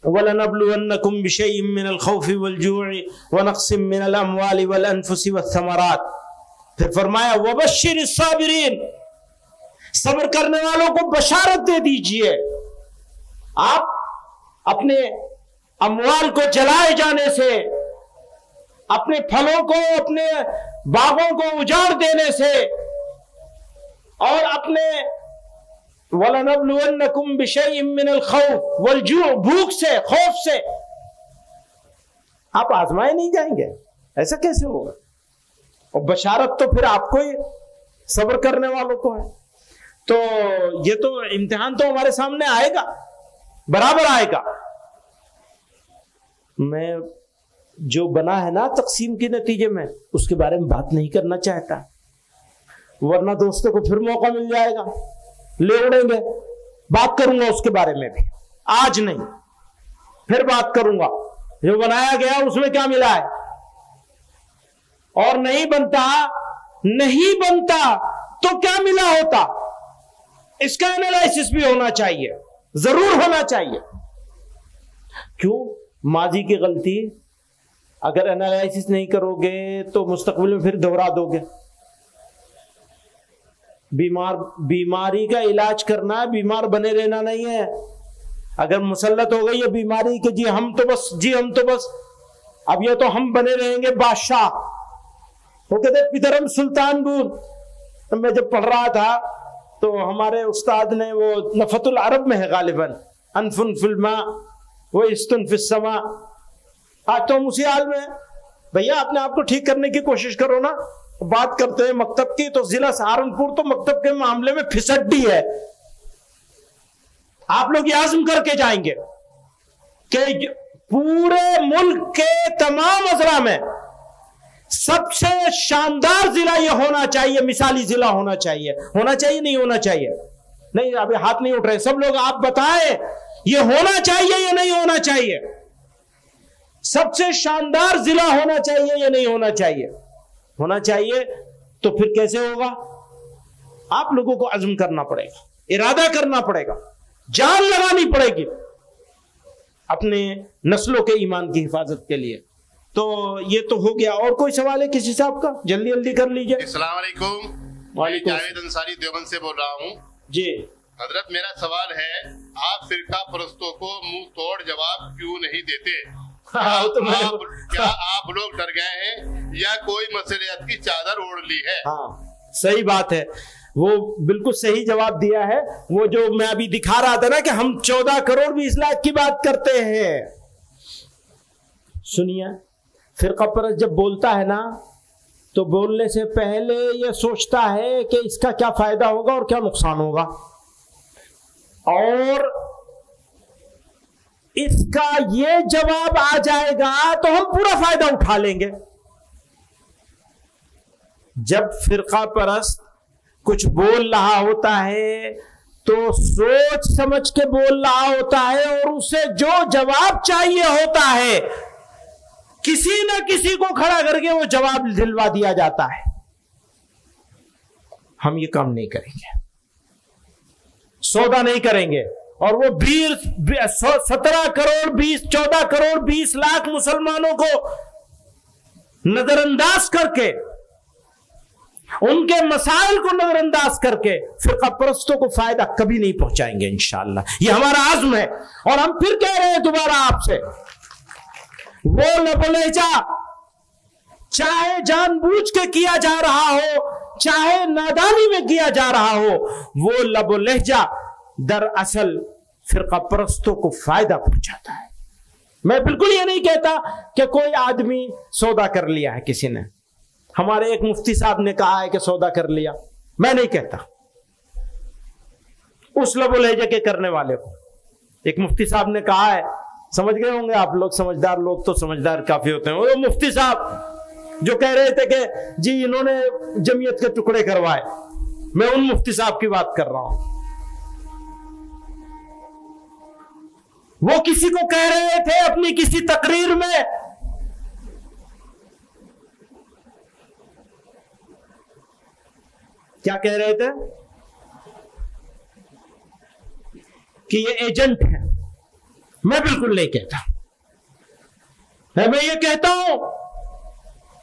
वलनब्लुवन्नकुम बिशैइन मिनल खौफि वल जू'i व नक़्सिम मिनल अमवालि वल अनफुसि वस्समरात। फिर फरमाया वबश्शिरिस साबिरीन, सब्र करने वालों को बशारत दे दीजिए। आप अपने अमवाल को जलाए जाने से, अपने फलों को, अपने बागों को उजाड़ देने से, और अपने वलनब्लुवन्नकुम बिशैइन मिनल खौफ वल जू', भूख से, खौफ से आप आजमाए नहीं जाएंगे। ऐसा कैसे होगा? और बशारत तो फिर आपको ही, सब्र करने वालों को है। तो ये तो इम्तिहान तो हमारे सामने आएगा, बराबर आएगा। मैं जो बना है ना तकसीम के नतीजे में, उसके बारे में बात नहीं करना चाहता, वरना दोस्तों को फिर मौका मिल जाएगा, ले उड़ेंगे। बात करूंगा उसके बारे में भी, आज नहीं, फिर बात करूंगा। जो बनाया गया उसमें क्या मिला है, और नहीं बनता तो क्या मिला होता, इसका एनालिसिस भी होना चाहिए, जरूर होना चाहिए। کیوں؟ ماضی کی غلطی اگر انالائسس نہیں کرو گے تو مستقبل میں پھر دہرا دو گے. بیماری کا علاج کرنا ہے، بیمار بنے رہنا نہیں ہے. اگر مسلط ہو گئی یہ بیماری کہ جی ہم تو بس اب یہ تو ہم بنے رہیں گے بادشاہ. وہ کہتے پدرم سلطان بود. میں جب پڑھ رہا تھا تو ہمارے استاد نے، وہ نفت العرب میں ہے غالباً، انفن فی الماء وہ استن فی السماء. آج تو ہم اسی حال میں بھیا اپنے آپ کو ٹھیک کرنے کی کوشش کرو نا. بات کرتے ہیں مکتب کی تو ضلع سہارنپور تو مکتب کے معاملے میں پھسڈی ہے. آپ لوگ یہ عزم کر کے جائیں گے کہ پورے ملک کے تمام اضلاع میں سب سے شاندار ضلع یہ ہونا چاہیے، مثالی ضلع ہونا چاہیے. ہونا چاہیے نہیں ہونا چاہیے؟ نہیں، ابھی ہاتھ نہیں اٹھ رہے سب لوگ. آپ بتائیں یہ ہونا چاہیے یا نہیں ہونا چاہیے؟ سب سے شاندار ضلع ہونا چاہیے یا نہیں ہونا چاہیے؟ ہونا چاہیے. تو پھر کیسے ہوگا؟ آپ لوگوں کو عزم کرنا پڑے گا، ارادہ کرنا پڑے گا، جان لگانی پڑے گی اپنے نسلوں کے ایمان کی حفاظت کے لیے. تو یہ تو ہو گیا. اور کوئی سوال ہے کسی صاحب کا؟ جلدی جلدی کر لیجئے. السلام علیکم. وعلیکم جاوید انصاری دیوبند سے بول رہا ہوں. جی حضرت میرا سوال ہے، آپ فرقہ پرستوں کو منہ توڑ جواب کیوں نہیں دیتے؟ کیا آپ لوگ ڈر گئے ہیں یا کوئی مسئلیت کی چادر اوڑھ لی ہے؟ ہاں صحیح بات ہے، وہ بالکل صحیح جواب دیا ہے. وہ جو میں ابھی دکھا رہا تھا نا کہ ہم 14 کروڑ 20 لاکھ کی بات کرتے ہیں. سنیے، فرقہ پرست جب بولتا ہے نا تو بولنے سے پہلے یہ سوچتا ہے کہ اس کا کیا فائدہ ہوگا اور کیا نقصان ہوگا، اور اس کا یہ جواب آ جائے گا تو ہم پورا فائدہ اٹھا لیں گے. جب فرقہ پرست کچھ بول رہا ہوتا ہے تو سوچ سمجھ کے بول رہا ہوتا ہے، اور اسے جو جواب چاہیے ہوتا ہے کسی نہ کسی کو کھڑا کر کے وہ جواب دلوا دیا جاتا ہے. ہم یہ کام نہیں کریں گے، سودا نہیں کریں گے. اور وہ 17 کروڑ 14 کروڑ 20 لاکھ مسلمانوں کو نظر انداز کر کے، ان کے مسائل کو نظر انداز کر کے فرقہ پرستوں کو فائدہ کبھی نہیں پہنچائیں گے انشاءاللہ. یہ ہمارا عزم ہے. اور ہم پھر کہہ رہے ہیں دوبارہ آپ سے، وہ لب و لہجہ چاہے جان بوجھ کے کیا جا رہا ہو چاہے نادانی میں کیا جا رہا ہو، وہ لب و لہجہ دراصل فرقہ پرستوں کو فائدہ پہنچاتا ہے. میں بالکل یہ نہیں کہتا کہ کوئی آدمی سودا کر لیا ہے کسی نے. ہمارے ایک مفتی صاحب نے کہا ہے کہ سودا کر لیا. میں نہیں کہتا. اس لب و لہجے کے کرنے والے کو ایک مفتی صاحب نے کہا ہے، سمجھ گئے ہوں گے آپ لوگ، سمجھدار لوگ تو سمجھدار کافی ہوتے ہیں. وہ مفتی صاحب جو کہہ رہے تھے کہ جی انہوں نے جمعیت کے ٹکڑے کروائے، میں ان مفتی صاحب کی بات کر رہا ہوں. وہ کسی کو کہہ رہے تھے اپنی کسی تقریر میں کیا کہہ رہے تھے کہ یہ ایجنٹ ہے. میں بالکل نہیں کہتا. میں یہ کہتا ہوں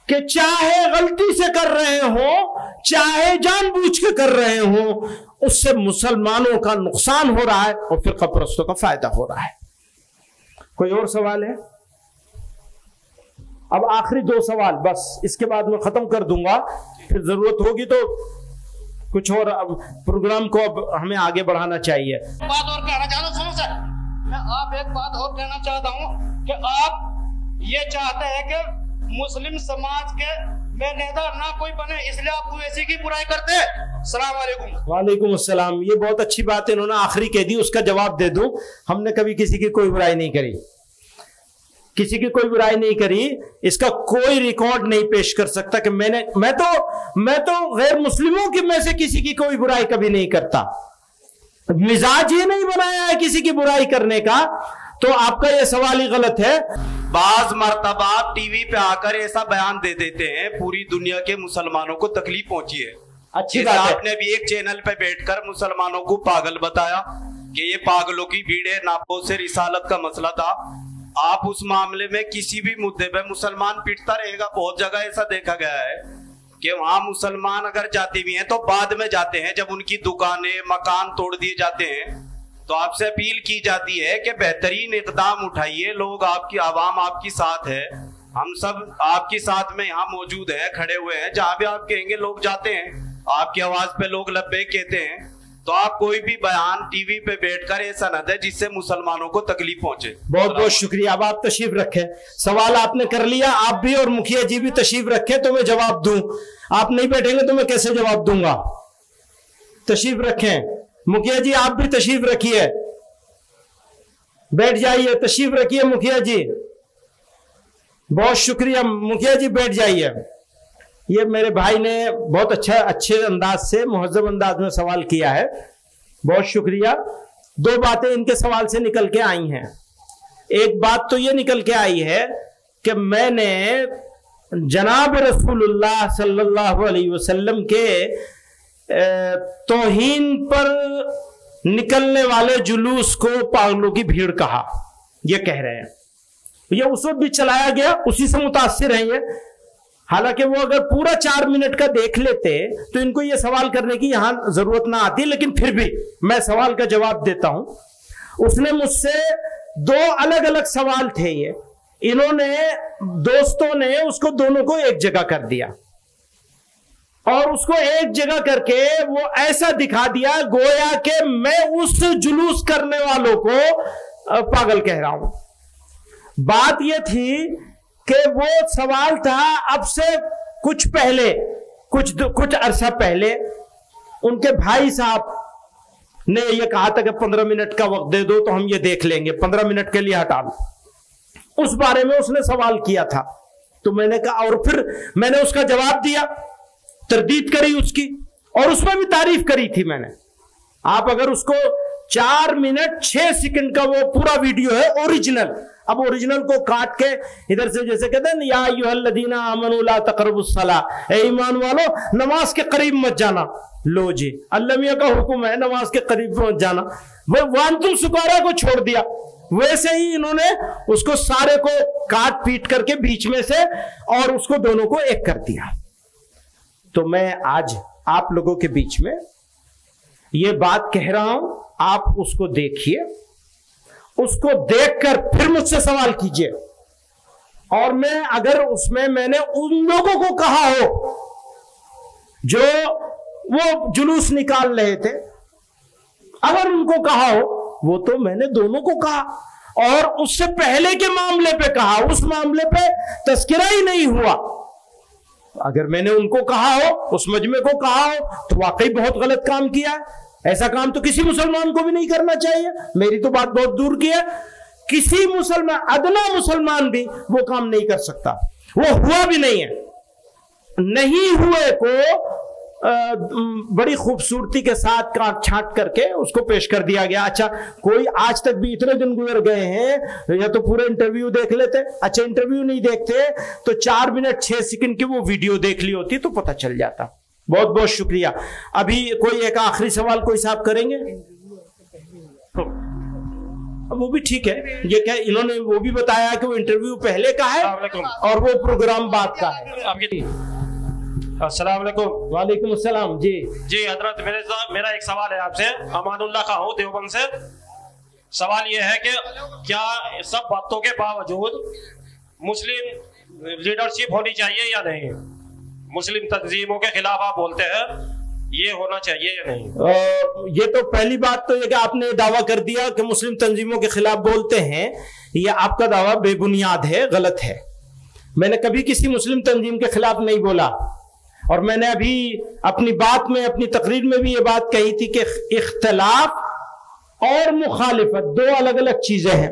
کہ چاہے غلطی سے کر رہے ہوں چاہے جان بوجھ کے کر رہے ہوں، اس سے مسلمانوں کا نقصان ہو رہا ہے اور فرقہ پرستوں کا فائدہ ہو رہا ہے. کوئی اور سوال ہے؟ اب آخری 2 سوال بس، اس کے بعد میں ختم کر دوں گا. پھر ضرورت ہوگی تو کچھ اور پروگرام کو اب ہمیں آگے بڑھانا چاہیے. بات اور کہنا چاہتا ہوں، سنو سر، میں آپ ایک بات اور کہنا چاہتا ہوں کہ آپ یہ چاہتے ہیں کہ مسلم سماج کے میں نیتا نہ کوئی بنے، اس لیے آپ اویسی کی برائی کرتے ہیں. السلام علیکم. وعلیکم السلام. یہ بہت اچھی بات ہے انہوں نے آخری کہہ دی، اس کا جواب دے دوں. ہم نے کبھی کسی کی کوئی برائی نہیں کری، کسی کی کوئی برائی نہیں کری. اس کا کوئی ریکارڈ نہیں پیش کر سکتا کہ میں تو غیر مسلموں کی میں سے کسی کی کوئی برائی کبھی نہیں کرتا. مزاج یہ نہیں بنایا ہے کسی کی برائی کرنے کا. تو آپ کا یہ سوال ہی غلط ہے. بعض مرتبہ ٹی وی پہ آ کر ایسا بیان دے دیتے ہیں پوری دنیا کے مسلمانوں کو تکلیف پہنچی ہے. اچھی بات ہے. آپ نے بھی ایک چینل پہ بیٹھ کر مسلمانوں کو پاگل بتایا کہ یہ پاگلوں کی بھیڑ ہے. ناپو سے رسالت کا مسئلہ تھا. आप उस मामले में किसी भी मुद्दे पे मुसलमान पिटता रहेगा। बहुत जगह ऐसा देखा गया है कि वहां मुसलमान अगर जाते भी हैं तो बाद में जाते हैं, जब उनकी दुकानें मकान तोड़ दिए जाते हैं। तो आपसे अपील की जाती है कि बेहतरीन इकदाम उठाइए। लोग आपकी, आवाम आपकी साथ है, हम सब आपकी साथ में यहाँ मौजूद हैं, खड़े हुए हैं। जहां भी आप कहेंगे लोग जाते हैं, आपकी आवाज पे लोग लब्बैक कहते हैं। तो आप कोई भी बयान टीवी पे बैठकर ऐसा न दे जिससे मुसलमानों को तकलीफ पहुंचे। बहुत बहुत शुक्रिया। अब आप तशरीफ रखें, सवाल आपने कर लिया, आप भी और मुखिया जी भी तशरीफ रखें तो मैं जवाब दूं। आप नहीं बैठेंगे तो मैं कैसे जवाब दूंगा? तशरीफ रखें। मुखिया जी आप भी तशरीफ रखिए, बैठ जाइए, तशरीफ रखिए मुखिया जी। बहुत शुक्रिया मुखिया जी, बैठ जाइए। ये मेरे भाई ने बहुत अच्छे अंदाज से, मुहज्जब अंदाज में सवाल किया है, बहुत शुक्रिया। दो बातें इनके सवाल से निकल के आई हैं। एक बात तो ये निकल के आई है कि मैंने जनाब रसूलुल्लाह सल्लल्लाहु अलैहि वसल्लम के तौहीन पर निकलने वाले जुलूस को पागलों की भीड़ कहा, ये कह रहे हैं। ये उस वक्त भी चलाया गया, उसी से मुतासिर हैं ये। हालांकि वो अगर पूरा 4 मिनट का देख लेते तो इनको ये सवाल करने की यहां जरूरत ना आती, लेकिन फिर भी मैं सवाल का जवाब देता हूं। उसने मुझसे 2 अलग अलग सवाल थे ये, इन्होंने दोस्तों ने उसको दोनों को एक जगह कर दिया और उसको एक जगह करके वो ऐसा दिखा दिया गोया कि मैं उस जुलूस करने वालों को पागल कह रहा हूं। बात यह थी कि वो सवाल था अब से कुछ पहले, कुछ अरसा पहले उनके भाई साहब ने ये कहा था कि 15 मिनट का वक्त दे दो तो हम ये देख लेंगे, 15 मिनट के लिए हटा लो। उस बारे में उसने सवाल किया था, तो मैंने कहा, और फिर मैंने उसका जवाब दिया, तरदीद करी उसकी, और उसमें भी तारीफ करी थी मैंने। आप अगर उसको 4 मिनट 6 सेकंड का वो पूरा वीडियो है ओरिजिनल, अब ओरिजिनल को काट के इधर से जैसे कहते हैं या अय्युहल्लज़ीना आमनू ला तक़रबुस्सलाह, ए ईमान वालो नमाज के करीब मत जाना। लो जी, अल्लाह मियां का हुक्म है नमाज के करीब मत जाना। वो वांतुम सुकारा को छोड़ दिया, वैसे ही इन्होंने उसको सारे को काट पीट करके बीच में से और उसको दोनों को एक कर दिया। तो मैं आज आप लोगों के बीच में ये बात कह रहा हूं, आप उसको देखिए, उसको देखकर फिर मुझसे सवाल कीजिए। और मैं अगर उसमें मैंने उन लोगों को कहा हो जो वो जुलूस निकाल रहे थे, अगर उनको कहा हो, वो तो मैंने दोनों को कहा, और उससे पहले के मामले पे कहा, उस मामले पे तस्करा ही नहीं हुआ। अगर मैंने उनको कहा हो, उस मजमे को कहा हो, तो वाकई बहुत गलत काम किया है। ऐसा काम तो किसी मुसलमान को भी नहीं करना चाहिए। मेरी तो बात बहुत दूर की है, किसी मुसलमान, अदना मुसलमान भी वो काम नहीं कर सकता, वो हुआ भी नहीं है। नहीं हुए को बड़ी खूबसूरती के साथ काट छांट करके उसको पेश कर दिया गया। अच्छा, कोई आज तक भी इतने दिन गुजर गए हैं, या तो पूरा इंटरव्यू देख लेते, अच्छा इंटरव्यू नहीं देखते तो 4 मिनट 6 सेकंड की वो वीडियो देख ली होती तो पता चल जाता। बहुत बहुत शुक्रिया। अभी कोई एक आखिरी सवाल कोई साहब करेंगे? वो भी ठीक है, ये क्या इन्होंने वो भी बताया कि वो इंटरव्यू पहले का है और वो प्रोग्राम बाद का है। अस्सलाम वालेकुम। वालेकुम अस्सलाम। जी जी हजरत, मेरा एक सवाल है आपसे, अमानुल्लाह का हूँ देवबंद से। सवाल ये है कि क्या सब बातों के बावजूद मुस्लिम लीडरशिप होनी चाहिए या नहीं? मुस्लिम तंजीमों के खिलाफ आप बोलते हैं, ये होना चाहिए या नहीं? ये तो पहली बात तो ये कि आपने दावा कर दिया कि मुस्लिम तंजीमों के खिलाफ बोलते हैं, ये आपका दावा बेबुनियाद है, गलत है। मैंने कभी किसी मुस्लिम तंजीम के खिलाफ नहीं बोला, और मैंने अभी अपनी बात में, अपनी तकरीर में भी ये बात कही थी कि इख्तलाफ और मुखालिफत 2 अलग अलग चीजें हैं।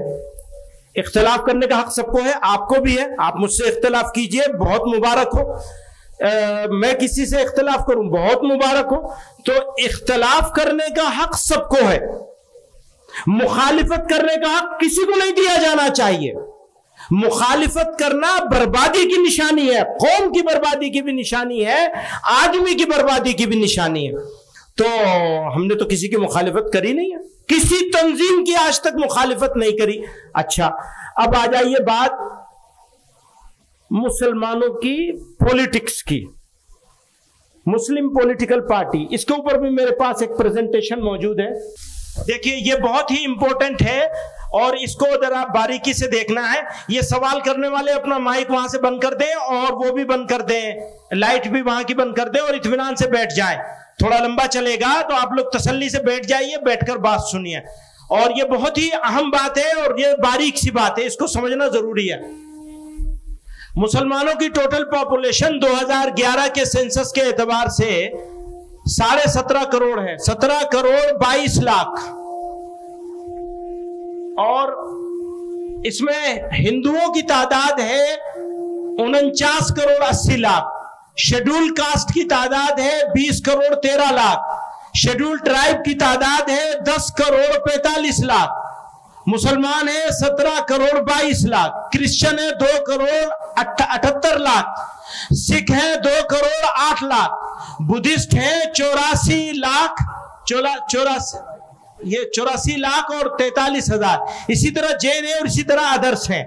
इख्तलाफ करने का हक सबको है, आपको भी है, आप मुझसे इख्तलाफ कीजिए, बहुत मुबारक हो। मैं किसी से इख्तलाफ करूं, बहुत मुबारक हो। तो इख्तलाफ करने का हक सबको है, मुखालिफत करने का हक किसी को नहीं दिया जाना चाहिए। मुखालिफत करना बर्बादी की निशानी है, कौम की बर्बादी की भी निशानी है, आदमी की बर्बादी की भी निशानी है। तो हमने तो किसी की मुखालिफत करी नहीं है। किसी तंजीम की आज तक मुखालिफत नहीं करी। अच्छा, अब आ जाइए बात मुसलमानों की पॉलिटिक्स की, मुस्लिम पॉलिटिकल पार्टी, इसके ऊपर भी मेरे पास एक प्रेजेंटेशन मौजूद है। देखिए ये बहुत ही इंपॉर्टेंट है और इसको अगर आप बारीकी से देखना है, ये सवाल करने वाले अपना माइक वहां से बंद कर दें और वो भी बंद कर दें, लाइट भी वहां की बंद कर दें और इत्मीनान से बैठ जाएं। थोड़ा लंबा चलेगा तो आप लोग तसल्ली से बैठ जाइए, बैठकर बात सुनिए। और ये बहुत ही अहम बात है और ये बारीक सी बात है, इसको समझना जरूरी है। मुसलमानों की टोटल पॉपुलेशन 2011 के सेंसस के एतबार से 17.5 करोड़ है, 17 करोड़ 22 लाख। और इसमें हिंदुओं की तादाद है 49 करोड़ 80 लाख, शेड्यूल कास्ट की तादाद है 20 करोड़ 13 लाख, शेड्यूल ट्राइब की तादाद है 10 करोड़ 45 लाख, मुसलमान है 17 करोड़ 22 लाख, क्रिश्चियन है 2 करोड़ 78 लाख, सिख है 2 करोड़ 8 लाख, बुद्धिस्ट है 84 लाख 43,43,43,000, इसी तरह जैन है और इसी तरह अदर्स हैं।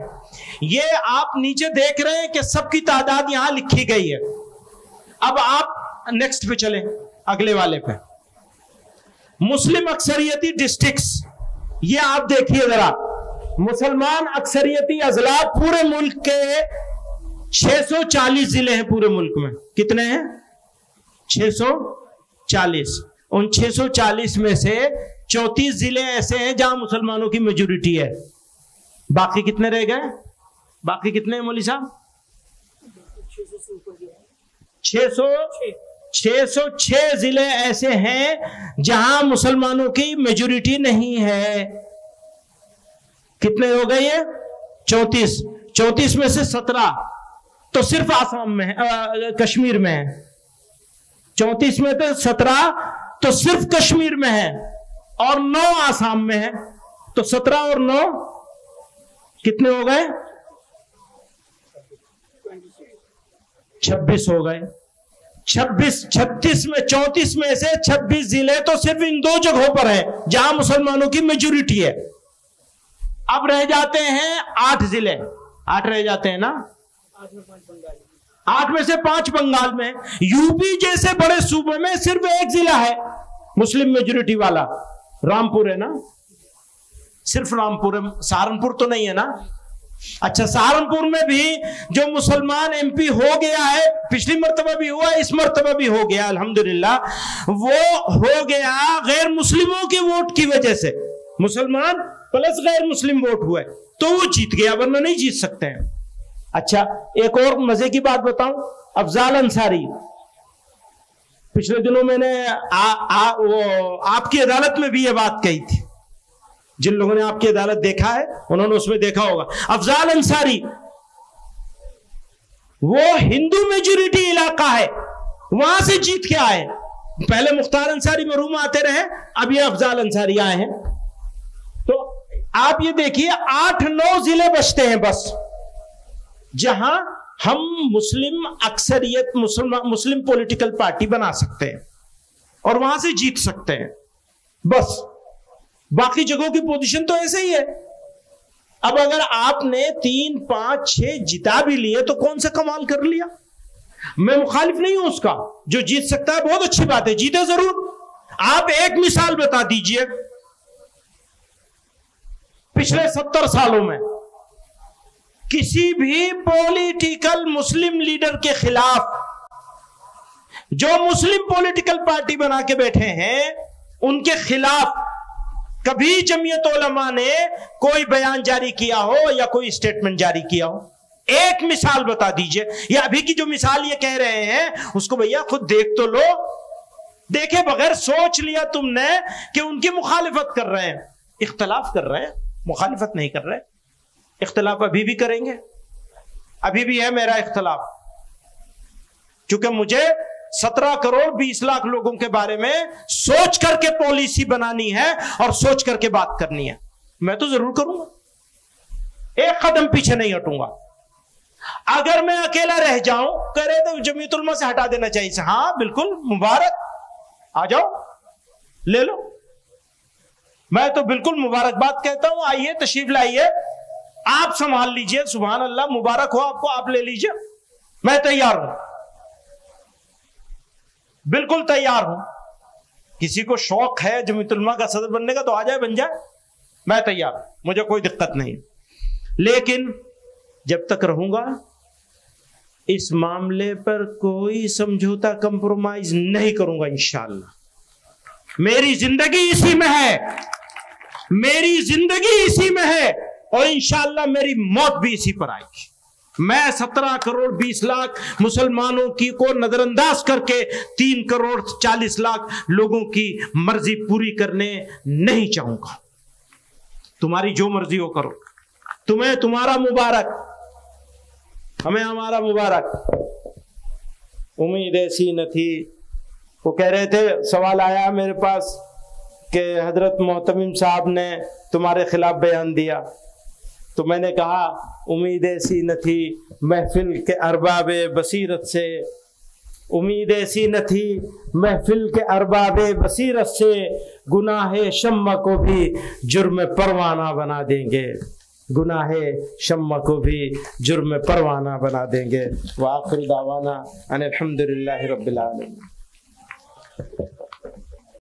ये आप नीचे देख रहे हैं कि सबकी तादाद यहां लिखी गई है। अब आप नेक्स्ट पे चलें, अगले वाले पे, मुस्लिम अक्सरियती डिस्ट्रिक्ट्स, ये आप देखिए जरा, मुसलमान अक्सरियती अजला पूरे मुल्क के 640 जिले हैं पूरे मुल्क में। कितने हैं? 640। उन 640 में से 34 जिले ऐसे हैं जहां मुसलमानों की मेजोरिटी है। बाकी कितने रह गए? बाकी कितने हैं मौली साहब? 606 जिले ऐसे हैं जहां मुसलमानों की मेजोरिटी नहीं है। कितने हो गए ये? 34। 34 में से 17 तो सिर्फ आसाम में है, कश्मीर में है। 34 में तो 17 तो सिर्फ कश्मीर में है और 9 आसाम में है। तो 17 और 9 कितने हो गए? 26 हो गए। 36 में 34 में से 26 जिले तो सिर्फ इन 2 जगहों पर है जहां मुसलमानों की मेजोरिटी है। अब रह जाते हैं 8 जिले। 8 रह जाते हैं ना? 8 में से 5 बंगाल में। यूपी जैसे बड़े सूबे में सिर्फ 1 जिला है मुस्लिम मेजोरिटी वाला, रामपुर है ना? सिर्फ रामपुर है, सहारनपुर तो नहीं है ना? अच्छा, सहारनपुर में भी जो मुसलमान एमपी हो गया है, पिछली मर्तबा भी हुआ, इस मर्तबा भी हो गया अल्हम्दुलिल्लाह, वो हो गया गैर मुस्लिमों के वोट की वजह से। मुसलमान प्लस गैर मुस्लिम वोट हुए तो वो जीत गया, वरना नहीं जीत सकते हैं। अच्छा, एक और मजे की बात बताऊं, अफजाल अंसारी, पिछले दिनों मैंने वो आपकी अदालत में भी ये बात कही थी। जिन लोगों ने आपकी अदालत देखा है उन्होंने उसमें देखा होगा। अफजाल अंसारी वो हिंदू मेजोरिटी इलाका है, वहां से जीत के आए। पहले मुख्तार अंसारी मरहूम आते रहे, अब ये अफजाल अंसारी आए हैं। तो आप ये देखिए 8-9 जिले बचते हैं बस, जहां हम मुस्लिम अक्सरियत मुस्लिम पॉलिटिकल पार्टी बना सकते हैं और वहां से जीत सकते हैं बस। बाकी जगहों की पोजीशन तो ऐसे ही है। अब अगर आपने 3, 5, 6 जिता भी लिए तो कौन सा कमाल कर लिया। मैं मुखालिफ नहीं हूं उसका, जो जीत सकता है बहुत अच्छी बात है, जीते जरूर। आप एक मिसाल बता दीजिए पिछले 70 सालों में किसी भी पॉलिटिकल मुस्लिम लीडर के खिलाफ, जो मुस्लिम पॉलिटिकल पार्टी बना के बैठे हैं उनके खिलाफ कभी जमीयत उलमा ने कोई बयान जारी किया हो या कोई स्टेटमेंट जारी किया हो? एक मिसाल बता दीजिए। या अभी की जो मिसाल ये कह रहे हैं उसको भैया खुद देख तो लो, देखे बगैर सोच लिया तुमने कि उनकी मुखालिफत कर रहे हैं, इख्तलाफ कर रहे हैं, मुखालिफत नहीं कर रहे। इख्तलाफ अभी भी करेंगे, अभी भी है मेरा इख्तलाफ, क्योंकि मुझे 17 करोड़ 20 लाख लोगों के बारे में सोच करके पॉलिसी बनानी है और सोच करके बात करनी है। मैं तो जरूर करूंगा, एक कदम पीछे नहीं हटूंगा। अगर मैं अकेला रह जाऊं, करे तो जमीयत उलमा से हटा देना चाहिए। हाँ बिल्कुल, मुबारक, आ जाओ, ले लो। میں تو بالکل مبارکباد کہتا ہوں. آئیے تشریف لائیے, آپ سنبھال لیجئے. سبحان اللہ, مبارک ہو آپ کو, آپ لے لیجئے. میں تیار ہوں, بالکل تیار ہوں. کسی کو شوق ہے جمعیت علماء کا صدر بننے کا تو آ جائے, بن جائے, میں تیار ہوں, مجھے کوئی دقت نہیں. لیکن جب تک رہوں گا اس معاملے پر کوئی سمجھوتا, کمپرومائز نہیں کروں گا انشاءاللہ. میری زندگی اسی میں ہے, میری زندگی اسی میں ہے, اور انشاءاللہ میری موت بھی اسی پر آئے گی. میں 17 کروڑ 20 لاکھ مسلمانوں کی کو نظر انداز کر کے 3 کروڑ 40 لاکھ لوگوں کی مرضی پوری کرنے نہیں چاہوں گا. تمہاری جو مرضی ہو کرو, تمہیں تمہارا مبارک, ہمیں ہمارا مبارک. امید ایسی نہ تھی. وہ کہہ رہے تھے, سوال آیا میرے پاس کہ حضرت محتمم صاحب نے تمہارے خلاف بیان دیا, تو میں نے کہا امید ایسی نہ تھی محفل کے ارباب بصیرت سے, امید ایسی نہ تھی محفل کے ارباب بصیرت سے, گناہ شمع کو بھی جرم پروانہ بنا دیں گے, گناہ شمع کو بھی جرم پروانہ بنا دیں گے. وآخر دعوانا ان الحمدللہ رب العالمین.